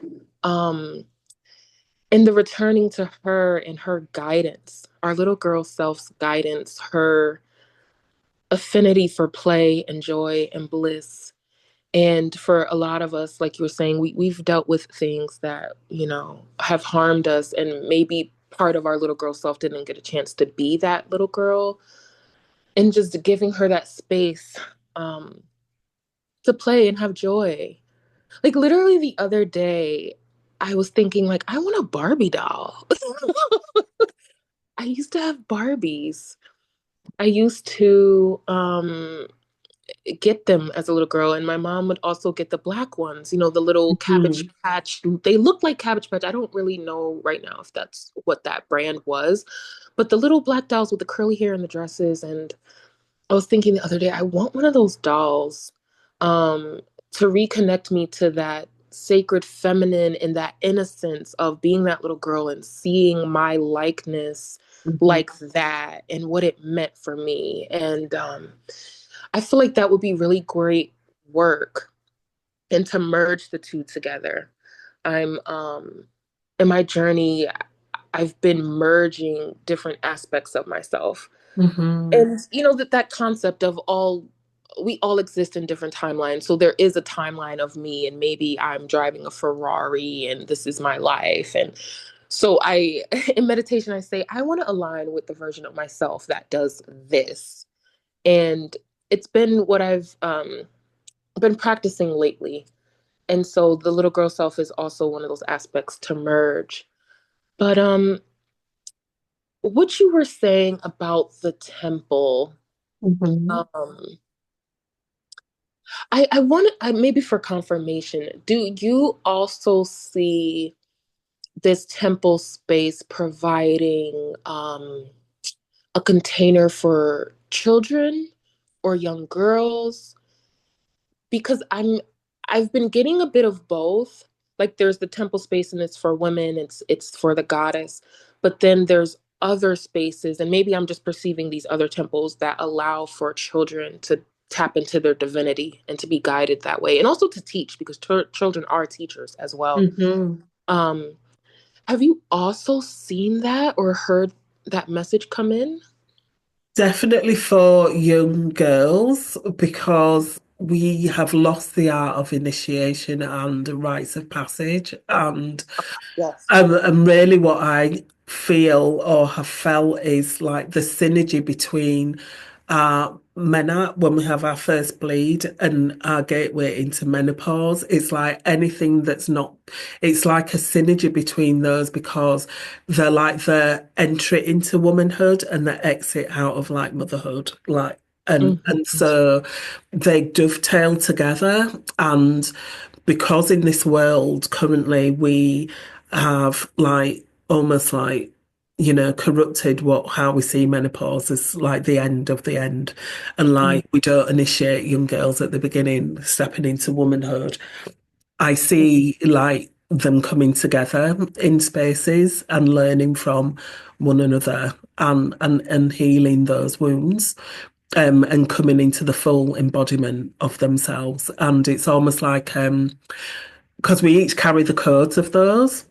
And the returning to her and her guidance, our little girl self's guidance, her affinity for play and joy and bliss. And for a lot of us, like you were saying, we've dealt with things that, have harmed us. And maybe part of our little girl self didn't get a chance to be that little girl. And just giving her that space um, to play and have joy. Like literally the other day, I was thinking, like, I want a Barbie doll. I used to have Barbies. I used to get them as a little girl, and my mom would also get the black ones, the little Cabbage Hmm. Patch. They look like Cabbage Patch. I don't really know right now if that's what that brand was, but the little black dolls with the curly hair and the dresses. And I was thinking the other day, I want one of those dolls um, to reconnect me to that sacred feminine and that innocence of being that little girl and seeing my likeness Hmm. like that and what it meant for me. And I feel like that would be really great work and to merge the two together. I'm in my journey, I've been merging different aspects of myself. Hmm. And that concept of we all exist in different timelines. So there is a timeline of me and maybe I'm driving a Ferrari and this is my life. And so I in meditation I say I want to align with the version of myself that does this. And it's been what I've been practicing lately. And so the little girl self is also one of those aspects to merge. But what you were saying about the temple, Hmm. um, I want maybe for confirmation, do you also see this temple space providing a container for children or young girls? Because I've been getting a bit of both. Like there's the temple space and it's for women, it's for the goddess, but then there's other spaces and maybe I'm just perceiving these other temples that allow for children to tap into their divinity and to be guided that way and also to teach because children are teachers as well. Hmm. Um have you also seen that or heard that message come in? Definitely for young girls because we have lost the art of initiation and rites of passage. Yes. And really, what I feel or have felt is like the synergy between our MENA when we have our first bleed and our gateway into menopause. It's like anything that's not, it's like a synergy between those because they're like the entry into womanhood and the exit out of like motherhood. Like, and Mhm. so they dovetail together. And because in this world currently we have like almost like corrupted what how we see menopause as like the end of the end, and like we don't initiate young girls at the beginning stepping into womanhood. I see like them coming together in spaces and learning from one another, and healing those wounds, and coming into the full embodiment of themselves. And it's almost like, because we each carry the codes of those.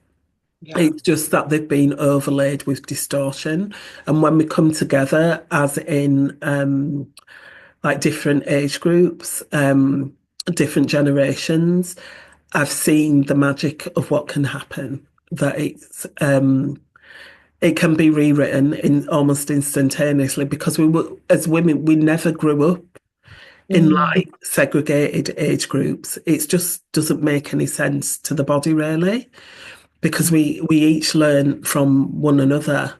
Yeah. It's just that they've been overlaid with distortion. And when we come together, as in like different age groups, different generations, I've seen the magic of what can happen. That it can be rewritten in almost instantaneously, because we were, as women, we never grew up in Mm, like segregated age groups. It just doesn't make any sense to the body, really, because we each learn from one another,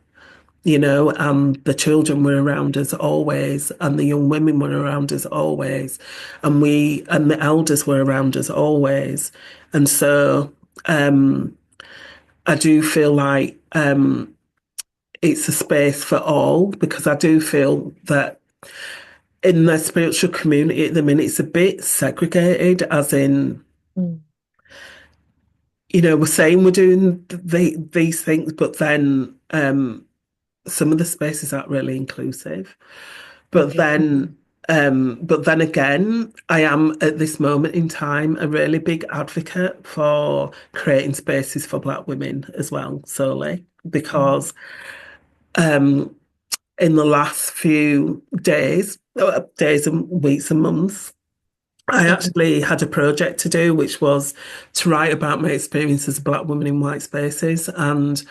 and the children were around us always, and the young women were around us always, and the elders were around us always. And so I do feel like it's a space for all, because I do feel that in the spiritual community at the minute, it's a bit segregated, as in, mm, we're saying we're doing these things, but then some of the spaces aren't really inclusive. But mhm. then again, I am at this moment in time a really big advocate for creating spaces for Black women as well, solely because um, in the last few days and weeks and months, I Mhm. actually had a project to do, which was to write about my experience as a Black woman in white spaces. And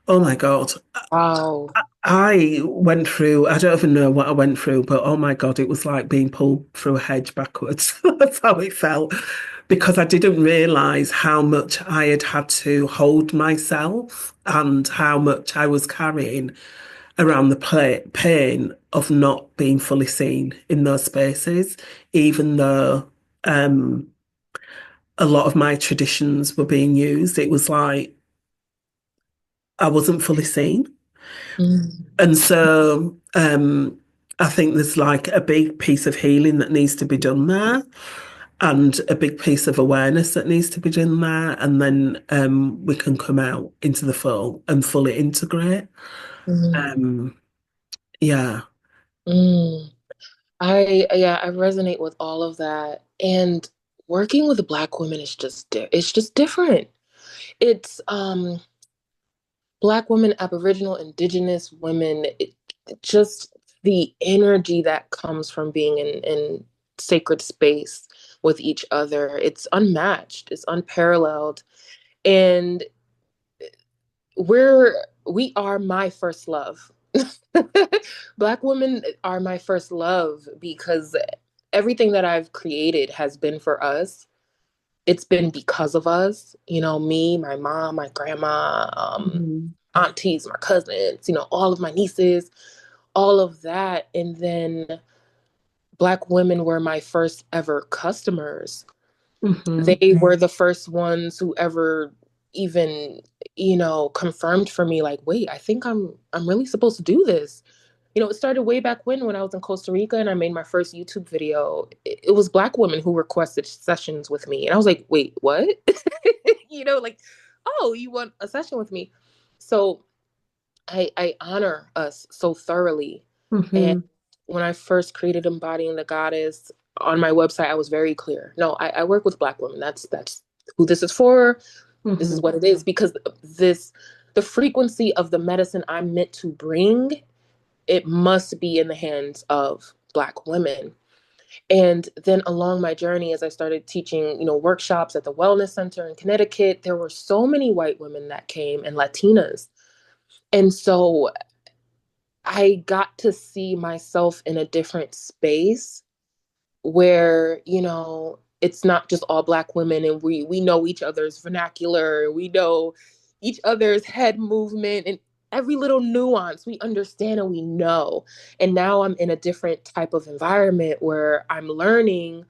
oh my God, Wow. I went through, I don't even know what I went through, but oh my God, it was like being pulled through a hedge backwards. That's how it felt. Because I didn't realize how much I had had to hold myself and how much I was carrying around the pain of not being fully seen in those spaces, even though a lot of my traditions were being used. It was like I wasn't fully seen. Mm, And so I think there's like a big piece of healing that needs to be done there, and a big piece of awareness that needs to be done there. And then we can come out into the full and fully integrate. mm, Um, yeah. mm. I resonate with all of that. And working with Black women is it's just different. It's Black women, Aboriginal, Indigenous women, just the energy that comes from being in sacred space with each other. It's unmatched, it's unparalleled. And we are my first love. Black women are my first love because everything that I've created has been for us. It's been because of us, me, my mom, my grandma, Mhm. aunties, my cousins, all of my nieces, all of that. And then Black women were my first ever customers. Mhm. They were the first ones who ever even, confirmed for me, like, wait, I think I'm really supposed to do this. It started way back when I was in Costa Rica and I made my first YouTube video. It was Black women who requested sessions with me. And I was like, wait, what? Like, oh, you want a session with me? So I honor us so thoroughly. And Mhm. when I first created Embodying the Goddess on my website, I was very clear. No, I work with Black women. That's who this is for. This is Mhm. what it is. Because the frequency of the medicine I'm meant to bring, it must be in the hands of Black women. And then along my journey, as I started teaching, workshops at the Wellness Center in Connecticut, there were so many white women that came and Latinas. And so I got to see myself in a different space where, it's not just all Black women and we know each other's vernacular, we know each other's head movement and every little nuance we understand and we know. And now I'm in a different type of environment where I'm learning,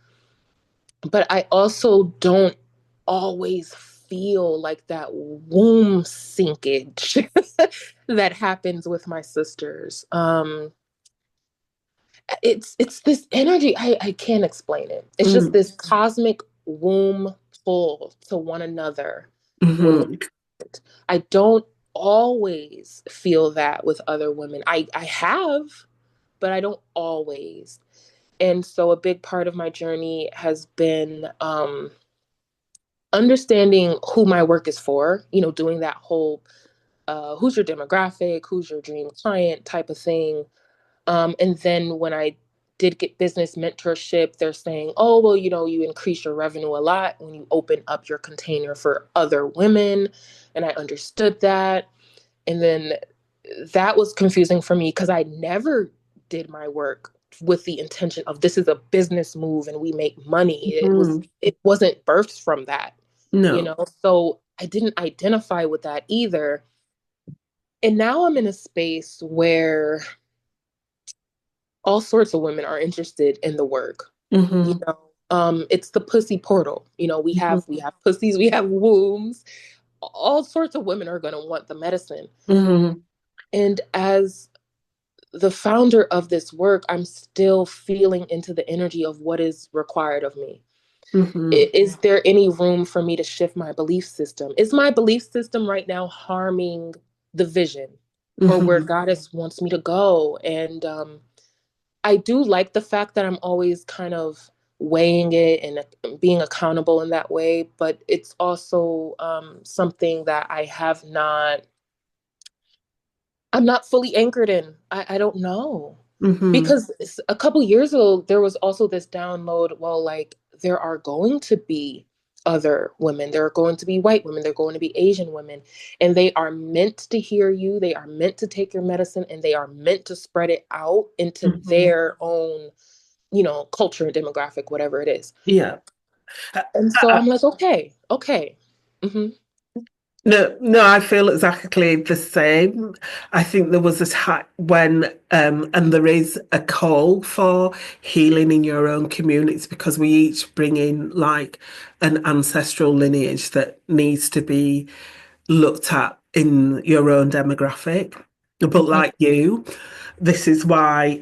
but I also don't always feel like that womb sinkage that happens with my sisters. It's this energy. I can't explain it. It's just Mhm. this cosmic womb pull to one another when Mhm. I don't always feel that with other women. I have, but I don't always. And so a big part of my journey has been understanding who my work is for, doing that whole who's your demographic, who's your dream client type of thing. And then when I did get business mentorship, they're saying, oh, well, you increase your revenue a lot when you open up your container for other women. And I understood that. And then that was confusing for me because I never did my work with the intention of this is a business move and we make money. Mm. It wasn't birthed from that, No. So I didn't identify with that either. And now I'm in a space where all sorts of women are interested in the work. You Mm-hmm. know, it's the pussy portal. We have Mm-hmm. we have pussies, we have wombs. All sorts of women are going to want the medicine. Mm-hmm. And as the founder of this work, I'm still feeling into the energy of what is required of me. Mm-hmm. Is there any room for me to shift my belief system? Is my belief system right now harming the vision or where Mm-hmm. Goddess wants me to go? And I do like the fact that I'm always kind of weighing it and being accountable in that way, but it's also something that I'm not fully anchored in. I don't know. Mm-hmm. Because a couple years ago, there was also this download. Well, like, there are going to be other women. There are going to be white women. There are going to be Asian women. And they are meant to hear you. They are meant to take your medicine and they are meant to spread it out into Mm-hmm. their own, culture and demographic, whatever it is. Yeah. And so I'm like, okay, okay. Hmm. No, no, I feel exactly the same. I think there was a time when, and there is a call for healing in your own communities because we each bring in like an ancestral lineage that needs to be looked at in your own demographic. But Hmm. like you, this is why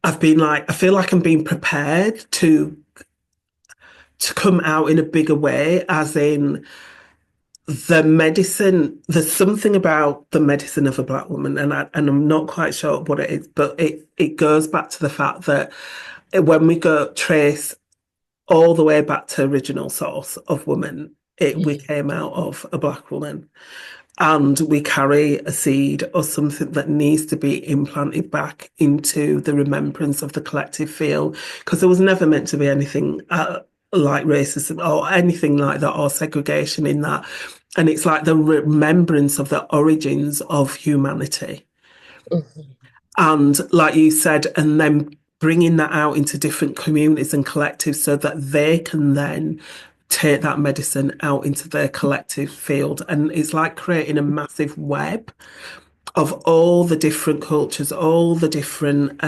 I've been like, I feel like I'm being prepared to come out in a bigger way, as in the medicine, there's something about the medicine of a black woman, and I'm not quite sure what it is, but it goes back to the fact that when we go trace all the way back to original source of woman, we came out of a black woman. And we carry a seed or something that needs to be implanted back into the remembrance of the collective field, because there was never meant to be anything like racism or anything like that or segregation in that. And it's like the remembrance of the origins of humanity. Hmm. And like you said, and then bringing that out into different communities and collectives so that they can then take that medicine out into their collective field. And it's like creating a massive web of all the different cultures, all the different,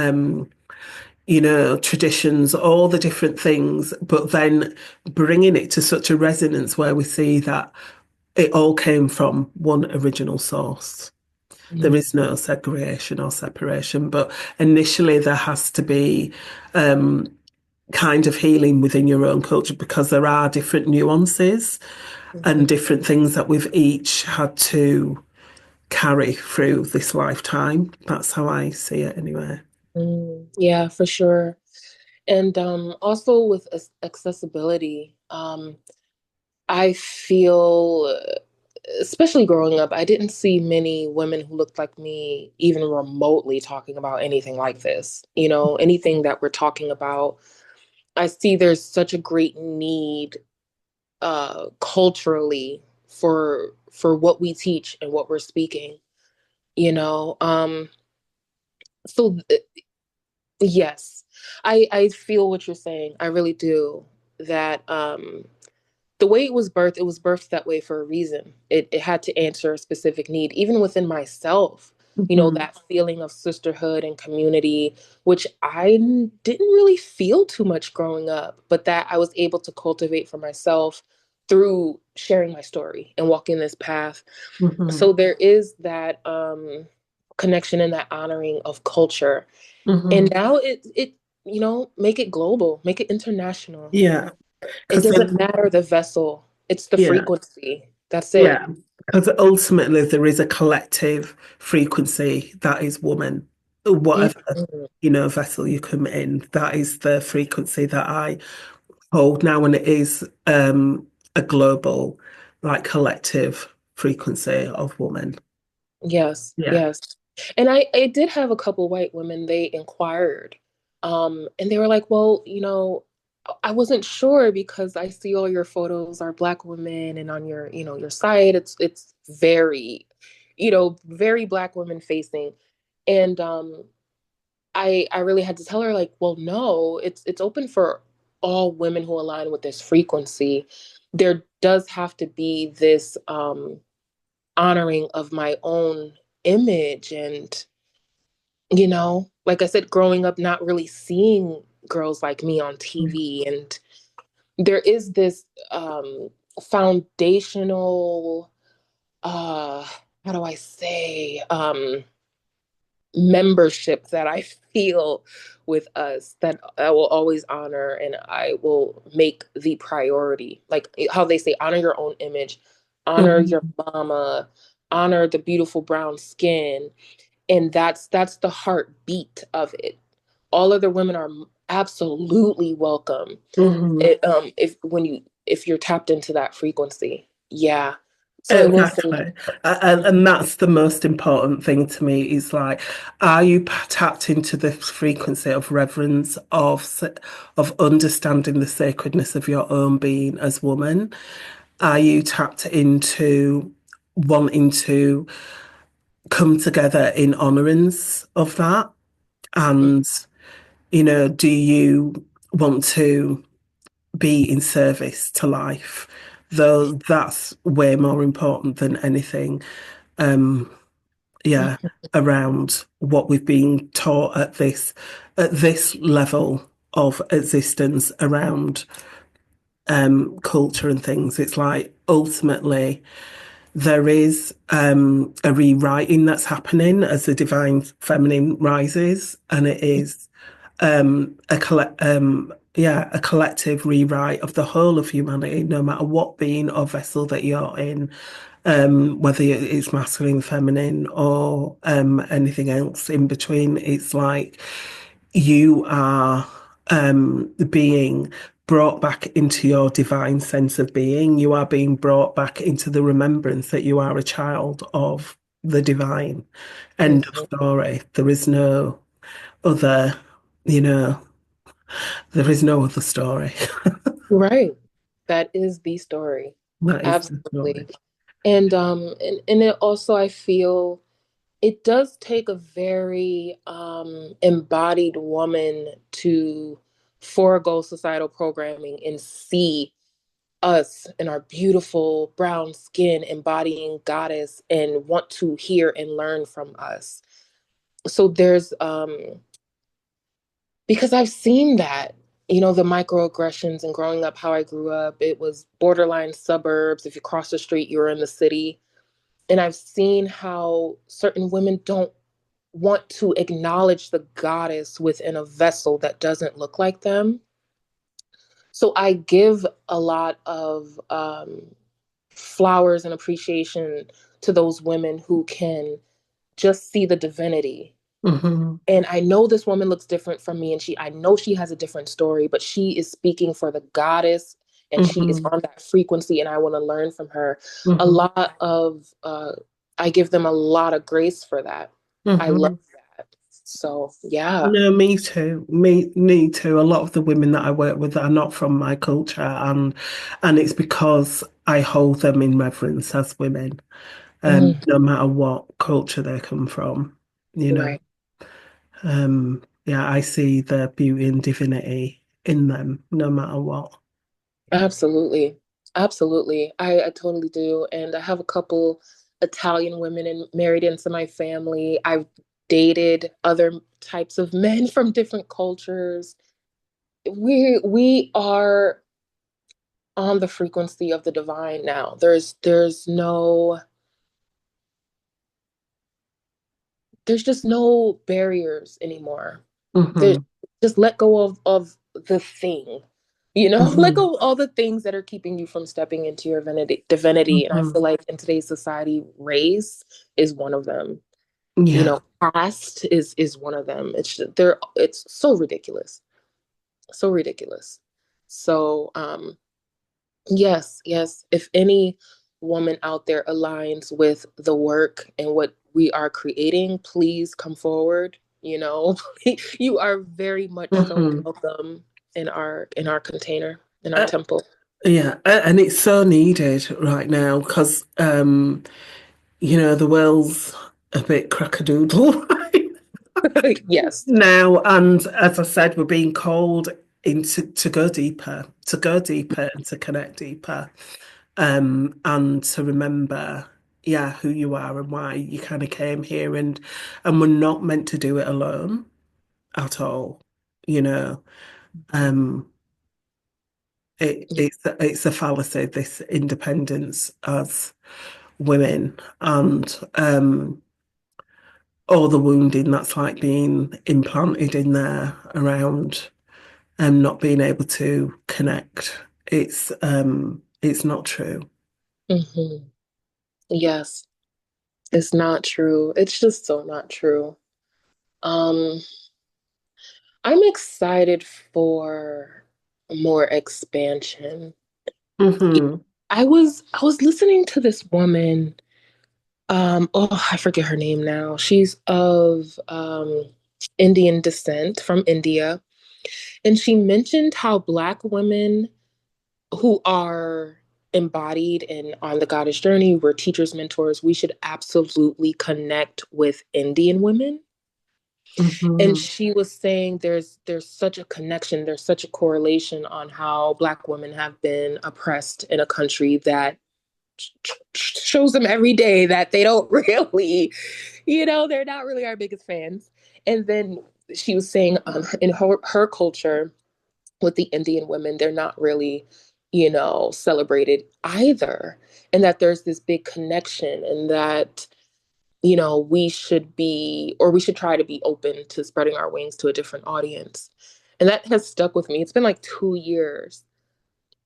traditions, all the different things, but then bringing it to such a resonance where we see that it all came from one original source. There is no segregation or separation, but initially there has to be kind of healing within your own culture because there are different nuances and Hmm. different things that we've each had to carry through this lifetime. That's how I see it anyway. Yeah, for sure. And also with accessibility, I feel, especially growing up, I didn't see many women who looked like me even remotely talking about anything like this. Anything that we're talking about, I see there's such a great need culturally for what we teach and what we're speaking. You know, so yes, I feel what you're saying. I really do. That the way it was birthed that way for a reason. It had to answer a specific need, even within myself. Mhm. That feeling of sisterhood and community, which didn't really feel too much growing up, but that I was able to cultivate for myself through sharing my story and walking this path. Mhm. So there is that connection and that honoring of culture. And Mhm. now it make it global, make it international. Yeah, It because doesn't matter the vessel, it's the yeah, frequency. That's yeah, it. Because ultimately there is a collective frequency that is woman, whatever, Mhm. vessel you come in, that is the frequency that I hold now, and it is a global, like collective frequency of woman. Yes, Yeah. yes. And I did have a couple white women, they inquired. And they were like, well, I wasn't sure because I see all your photos are black women and on your, your site, it's very, very black women facing. And I really had to tell her like, well, no, it's open for all women who align with this frequency. There does have to be this honoring of my own image. And like I said, growing up not really seeing girls like me on TV, and there is this foundational how do I say, membership that I feel with us that I will always honor and I will make the priority. Like how they say, honor your own image, honor your Mhm. mama, honor the beautiful brown skin. And that's the heartbeat of it. All other women are absolutely welcome. Mhm. If you're tapped into that frequency. Yeah. So I will say, Exactly. And that's the most important thing to me is like, are you tapped into the frequency of reverence, of understanding the sacredness of your own being as woman? Are you tapped into wanting to come together in honorance of that? And, do you want to be in service to life? Though that's way more important than anything. Um, yeah, around what we've been taught at this level of existence around culture and things. It's like ultimately there is a rewriting that's happening as the divine feminine rises, and it is a collective rewrite of the whole of humanity, no matter what being or vessel that you're in, whether it's masculine, feminine, or anything else in between. It's like you are being brought back into your divine sense of being. You are being brought back into the remembrance that you are a child of the divine. End of Mhm. story. Other, you know, there is no other story. Right. That is the story. That is the story. Absolutely. And it also, I feel it does take a very embodied woman to forego societal programming and see us in our beautiful brown skin embodying goddess and want to hear and learn from us. So there's because I've seen that, the microaggressions and growing up how I grew up, it was borderline suburbs. If you cross the street, you're in the city. And I've seen how certain women don't want to acknowledge the goddess within a vessel that doesn't look like them. So I give a lot of flowers and appreciation to those women who can just see the divinity. Hmm. And I know this woman looks different from me, and I know she has a different story, but she is speaking for the goddess and she is Hmm. on that frequency, and I want to learn from her. A Hmm. lot of I give them a lot of grace for that. I love Hmm. that. So yeah. No, me too. Me too. A lot of the women that I work with are not from my culture, and it's because I hold them in reverence as women, Mm, no matter what culture they come from. You know, right. yeah, I see the beauty and divinity in them, no matter what. Absolutely. Absolutely. I totally do. And I have a couple Italian women and married into my family. I've dated other types of men from different cultures. We are on the frequency of the divine now. There's just no barriers anymore. There's Hmm. just let go of the thing. like Hmm. all the things that are keeping you from stepping into your divinity. And I Hmm. feel like in today's society, race is one of them. Yeah. Caste is one of them. It's so ridiculous. So ridiculous. So yes, yes. If any woman out there aligns with the work and what we are creating, please come forward. You are very much so Hmm. welcome in our container, in our temple. Yeah, and it's so needed right now because the world's a bit crackadoodle right Yes. now, and as I said, we're being called into to go deeper and to connect deeper, and to remember, yeah, who you are and why you kind of came here, and we're not meant to do it alone at all, you know. Um, it's a fallacy, this independence as women, and all the wounding that's like being implanted in there around not being able to connect. It's not true. Hmm. Yes. It's not true. It's just so not true. Um, I'm excited for more expansion. Hmm. I was listening to this woman. I forget her name now. She's of Indian descent from India. And she mentioned how Black women who are embodied and on the goddess journey, we're teachers, mentors, we should absolutely connect with Indian women. And Hmm. she was saying there's such a connection, there's such a correlation on how Black women have been oppressed in a country that shows them every day that they don't really, they're not really our biggest fans. And then she was saying in her culture with the Indian women, they're not really, celebrated either. And that there's this big connection, and that, we should be, or we should try to be open to spreading our wings to a different audience. And that has stuck with me. It's been like 2 years.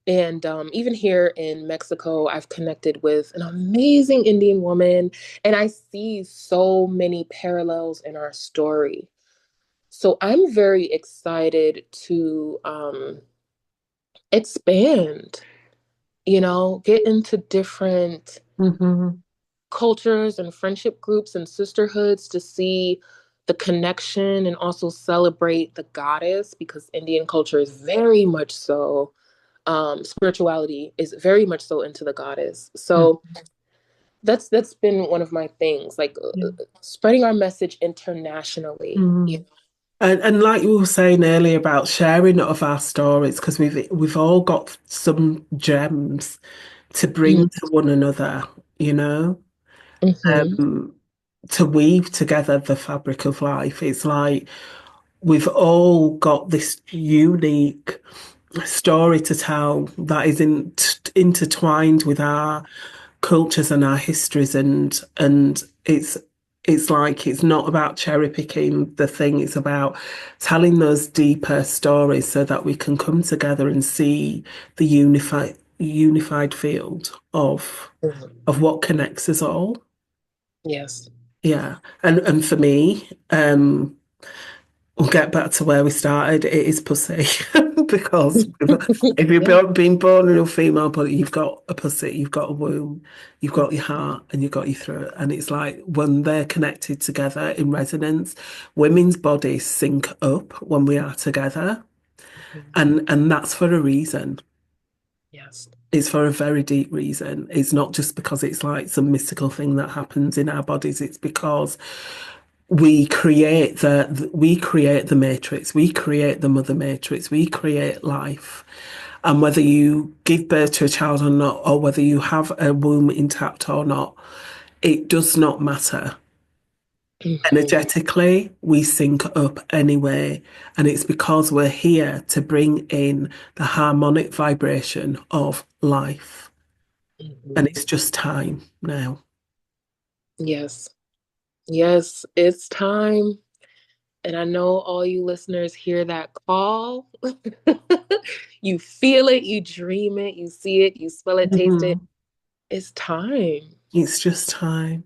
And even here in Mexico, I've connected with an amazing Indian woman, and I see so many parallels in our story. So I'm very excited to expand, get into different Hmm. cultures and friendship groups and sisterhoods to see the connection and also celebrate the goddess, because Indian culture is very much so, spirituality is very much so into the goddess. So that's been one of my things, like spreading our message internationally. Hmm. And like you were saying earlier about sharing of our stories, because we've all got some gems to bring to one another, you know. Mm-hmm. um, to weave together the fabric of life. It's like we've all got this unique story to tell that is intertwined with our cultures and our histories, and it's like it's not about cherry picking the thing, it's about telling those deeper stories so that we can come together and see the unified field Mm-hmm. of what connects us all. Yes. Yeah. And for me, we'll get back to where we started. It is pussy. Because if you've Yeah. been born in a female body, you've got a pussy, you've got a womb, you've got your heart, and you've got your throat. And it's like when they're connected together in resonance, women's bodies sync up when we are together. Mhm. And that's for a reason. Yes. It's for a very deep reason. It's not just because it's like some mystical thing that happens in our bodies. It's because we create the matrix, we create the mother matrix, we create life. And whether you give birth to a child or not, or whether you have a womb intact or not, it does not matter. Hmm. Energetically, we sync up anyway. And it's because we're here to bring in the harmonic vibration of life. And Hmm. it's just time now. Yes. Yes, it's time. And I know all you listeners hear that call. You feel it, you dream it, you see it, you smell it, taste it. Mhm. It's time. It's just time.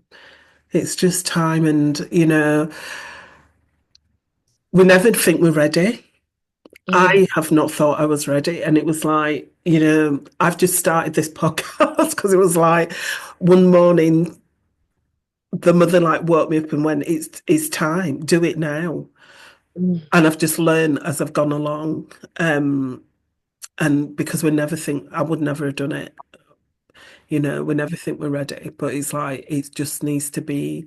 It's just time. And, we never think we're ready. Mm, I have not thought I was ready. And it was like, I've just started this podcast because it was like one morning, the mother like woke me up and went, it's time, do it now. mm, And I've just learned as I've gone along. And because we never think, I would never have done it. We never think we're ready. But it's like, it just needs to be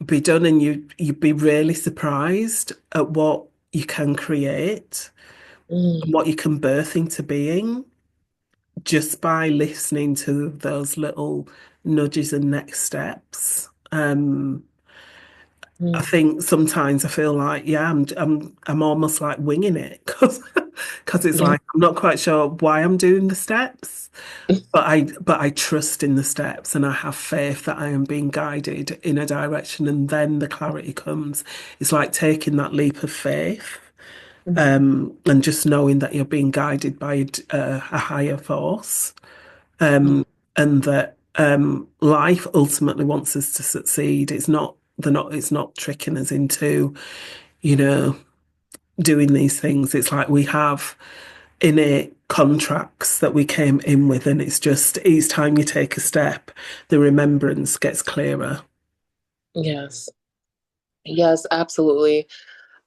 done. And you'd be really surprised at what you can create and mm, what you can birth into being just by listening to those little nudges and next steps. I mm, think sometimes I feel like, yeah, I'm almost like winging it because it's yeah. like I'm not quite sure why I'm doing the steps, but I trust in the steps and I have faith that I am being guided in a direction, and then the clarity comes. It's like taking that leap of faith, and just knowing that you're being guided by a higher force, Mm, and that life ultimately wants us to succeed. It's not tricking us into, you know, doing these things. It's like we have innate contracts that we came in with, and it's just each time you take a step, the remembrance gets clearer. yes. Yes, absolutely.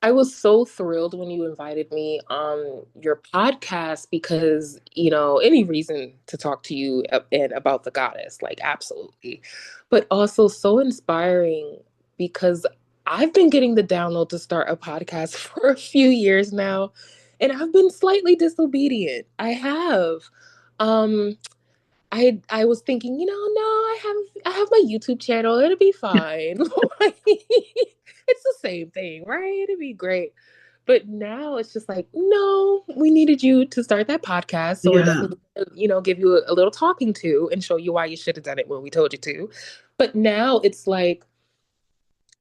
I was so thrilled when you invited me on your podcast because, any reason to talk to you and about the goddess, like absolutely. But also so inspiring because I've been getting the download to start a podcast for a few years now, and I've been slightly disobedient. I have. Um, I was thinking, no, I have my YouTube channel. It'll be fine. Like, it's the same thing, right? It'll be great. But now it's just like, no, we needed you to start that podcast. So we're Yeah, definitely, give you a little talking to and show you why you should have done it when we told you to. But now it's like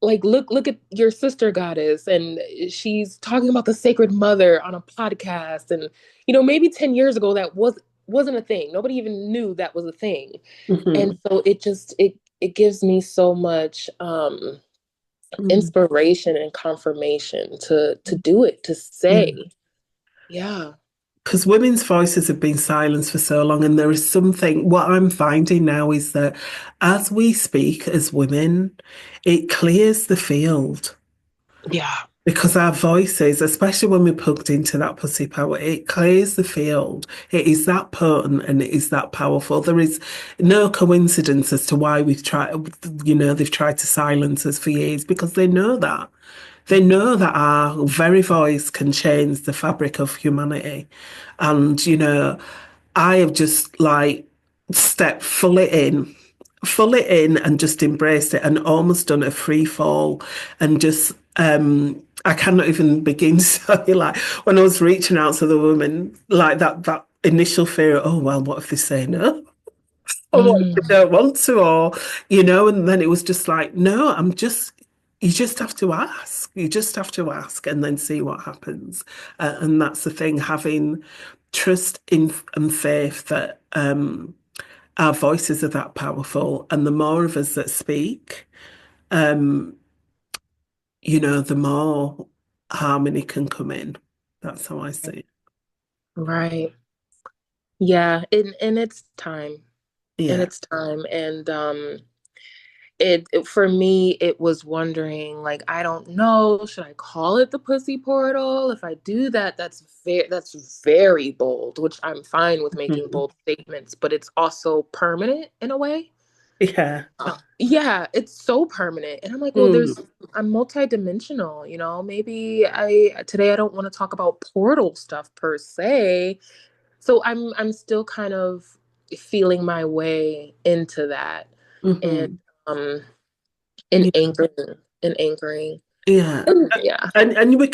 look at your sister goddess, and she's talking about the sacred mother on a podcast. And maybe 10 years ago that wasn't a thing. Nobody even knew that was a thing. And hmm, so it gives me so much inspiration and confirmation to do it, to yeah. say, yeah. Because women's voices have been silenced for so long, and there is something, what I'm finding now is that as we speak as women, it clears the field. Yeah. Because our voices, especially when we're plugged into that pussy power, it clears the field. It is that potent and it is that powerful. There is no coincidence as to why they've tried to silence us for years because they know that. They know that our very voice can change the fabric of humanity. And, I have just like stepped fully in and just embraced it and almost done a free fall and just I cannot even begin to tell you, like when I was reaching out to the woman, like that initial fear, oh well, what if they say no? Or what if they Mm, don't want to? Or, and then it was just like, no, you just have to ask. You just have to ask and then see what happens. And that's the thing, having trust in and faith that our voices are that powerful. And the more of us that speak, um, the more harmony can come in. That's how I see it. right. Yeah, and it's time. And Yeah. it's time. And for me it was wondering, like, I don't know, should I call it the pussy portal? If I do that, that's very bold, which I'm fine with making Mhm. bold statements, but it's also permanent in a way. Yeah. Yeah, it's so permanent. And I'm like, well, Mm. I'm multidimensional, maybe I today I don't want to talk about portal stuff per se. So I'm still kind of feeling my way into that. And Hmm. um and Yeah. anchoring. Yeah. Yeah. And we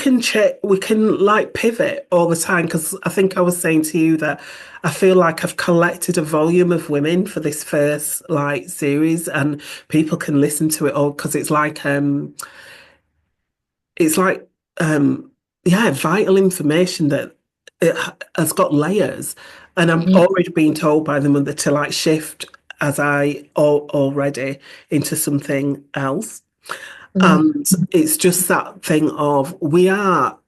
can like pivot all the time because I think I was saying to you that I feel like I've collected a volume of women for this first like series, and people can listen to it all because it's like yeah, vital information that has got layers, and I'm Mm, already being told by the mother to like shift as already into something else. mm, And it's just that thing of we are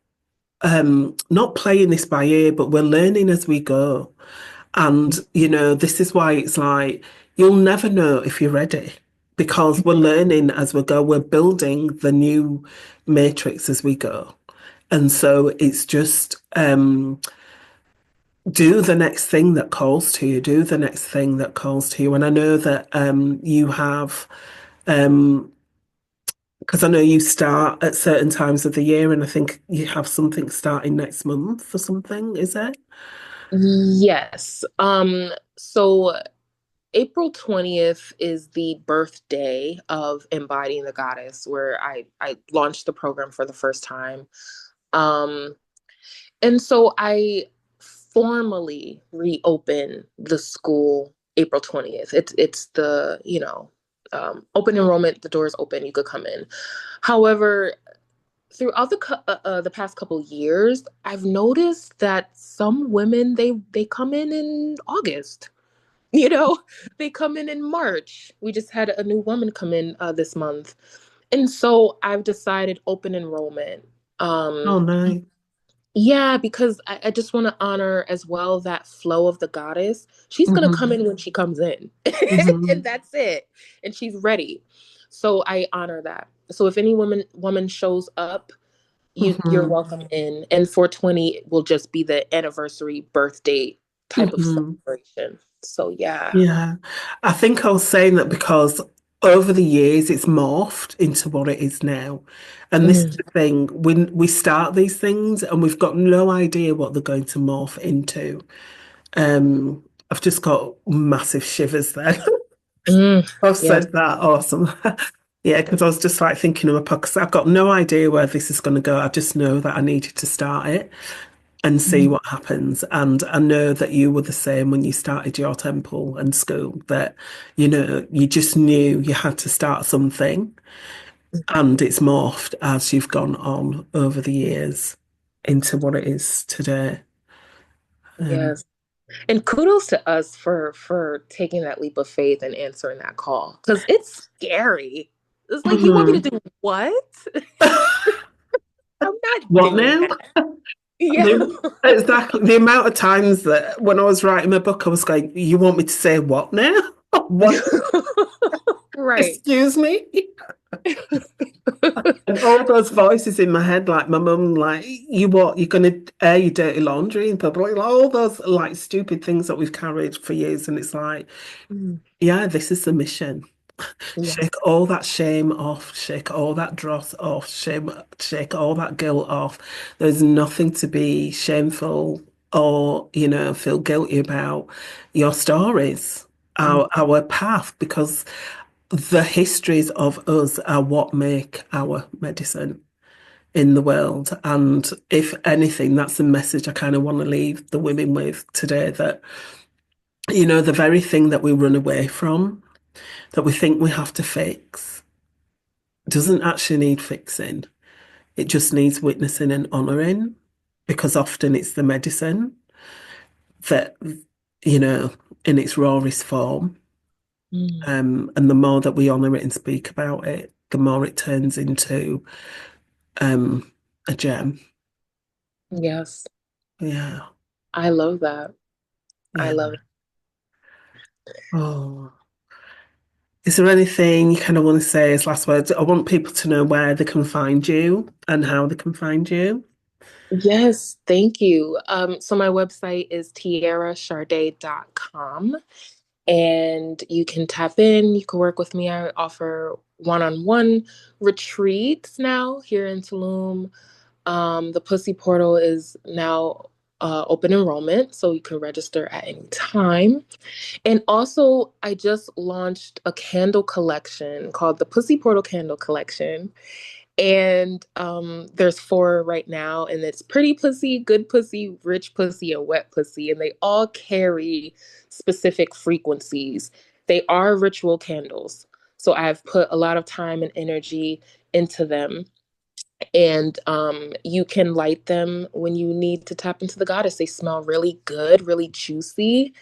not playing this by ear, but we're learning as we go. And, this is why it's like you'll never know if you're ready because we're learning as we go. We're building the new matrix as we go. And so it's just do the next thing that calls to you, do the next thing that calls to you. And I know that you have, because I know you start at certain times of the year, and I think you have something starting next month or something, is it? yes. So April 20th is the birthday of Embodying the Goddess, where I launched the program for the first time. Um, and so I formally reopen the school April 20th. It's the, open enrollment, the doors open, you could come in. However, throughout the past couple years, I've noticed that some women they come in August. You know, they come in March. We just had a new woman come in this month. And so I've decided open enrollment. Oh, Um, no. yeah, because I just want to honor as well that flow of the goddess. She's going to come Hmm. in when she comes in, and Hmm. that's it. And she's ready. So I honor that. So if any woman shows up, you're Hmm. welcome in. And 420 will just be the anniversary birth date type of Hmm. celebration. So yeah. Yeah. I think I was saying that because over the years it's morphed into what it is now. And this is Mm. the thing, when we start these things and we've got no idea what they're going to morph into. I've just got massive shivers there. Mm. I've Yes. said that. Awesome. Yeah, because I was just like thinking of a podcast. I've got no idea where this is going to go. I just know that I needed to start it and see Mm. what happens. And I know that you were the same when you started your temple and school, that, you just knew you had to start something. And it's morphed as you've gone on over the years into what it is today. Um, Yes. And kudos to us for taking that leap of faith and answering that call because it's scary. It's like you want me to mhm. do what? I'm not What doing now? that. Yeah. The, exactly the amount of times that when I was writing my book, I was going, "You want me to say what now? What? Right. Excuse me?" And all those voices in my head, like my mum, like, "You what? You're going to air your dirty laundry in public?" Like, all those like stupid things that we've carried for years, and it's like, Mm. yeah, this is the mission. Yes. Shake all that shame off, shake all that dross off, shake all that guilt off. There's nothing to be shameful or, feel guilty about. Your stories, Mm. our path, because the histories of us are what make our medicine in the world. And if anything, that's the message I kind of want to leave the women with today, that, the very thing that we run away from, that we think we have to fix, doesn't actually need fixing. It just needs witnessing and honoring, because often it's the medicine that, you know, in its rawest form. Mm. And the more that we honor it and speak about it, the more it turns into um, a gem. Yes. Yeah, I love that. I yeah. love it. Oh, is there anything you kind of want to say as last words? I want people to know where they can find you and how they can find you. Yes, thank you. So my website is tiarashardé.com. And you can tap in. You can work with me. I offer one-on-one retreats now here in Tulum. The Pussy Portal is now open enrollment, so you can register at any time. And also, I just launched a candle collection called the Pussy Portal Candle Collection. And there's four right now, and it's pretty pussy, good pussy, rich pussy, and wet pussy, and they all carry specific frequencies. They are ritual candles, so I've put a lot of time and energy into them. And you can light them when you need to tap into the goddess. They smell really good, really juicy.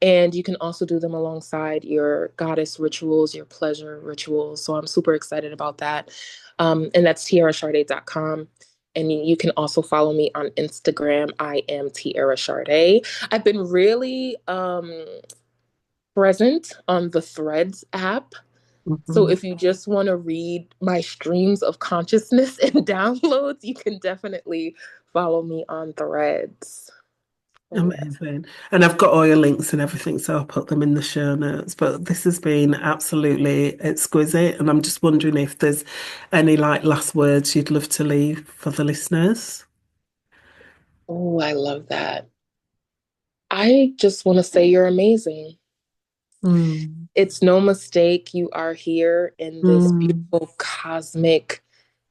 And you can also do them alongside your goddess rituals, your pleasure rituals. So I'm super excited about that. And that's tiarashardé.com. And you can also follow me on Instagram. I am Tiara Shardé. I've been really present on the Threads app. So Mhm. if you just want to read my streams of consciousness and downloads, you can definitely follow me on Threads. So yeah. Amazing. And I've got all your links and everything, so I'll put them in the show notes. But this has been absolutely exquisite. And I'm just wondering if there's any like last words you'd love to leave for the listeners. Oh, I love that. I just want to say you're amazing. Mm. It's no mistake you are here in this Mm. beautiful, cosmic,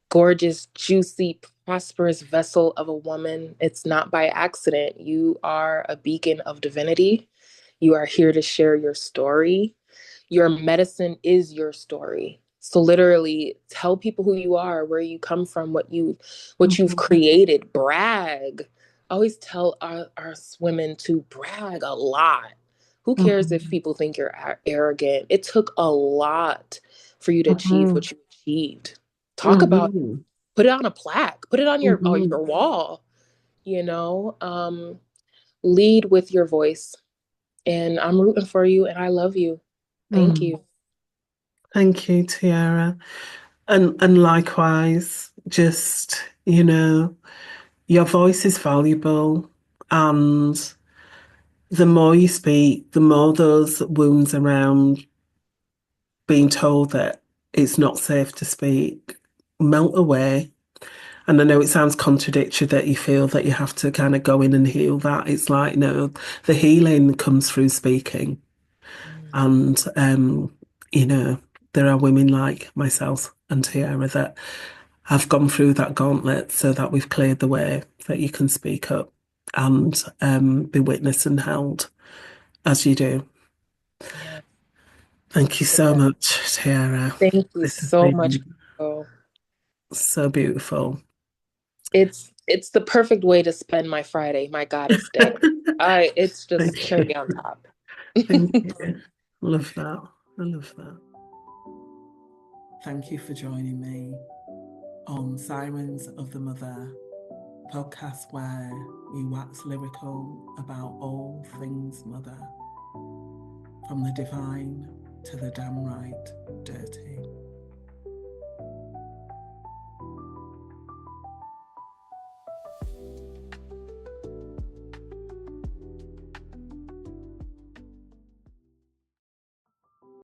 gorgeous, juicy, prosperous vessel of a woman. It's not by accident. You are a beacon of divinity. You are here to share your story. Your medicine is your story. So literally tell people who you are, where you come from, what you've Mhm. created. Brag. I always tell our women to brag a lot. Who cares if Mhm. people think you're arrogant? It took a lot for you to achieve Mhm. what you achieved. Talk about it. Mhm. Put it on a plaque. Put it on Mhm. your wall. You know, lead with your voice. And I'm rooting for you, and I love you. Thank Mm. you. Thank you, Tiara. And likewise, just, your voice is valuable, and the more you speak, the more those wounds around being told that it's not safe to speak melt away. And I know it sounds contradictory that you feel that you have to kind of go in and heal that. It's like, no, the healing comes through speaking. Mm. And, you know, there are women like myself and Tiara that have gone through that gauntlet so that we've cleared the way that you can speak up and be witnessed and held as you do. Yeah. Thank you so Yeah. much, Tiara. Thank you This has so much. been Coco. so beautiful. It's the perfect way to spend my Friday, my goddess day. I It's just Thank you. cherry on top. Thank you. Love that. I love that. Thank you for joining me on Sirens of the Mother, podcast where we wax lyrical about all things mother, from the divine to the downright dirty.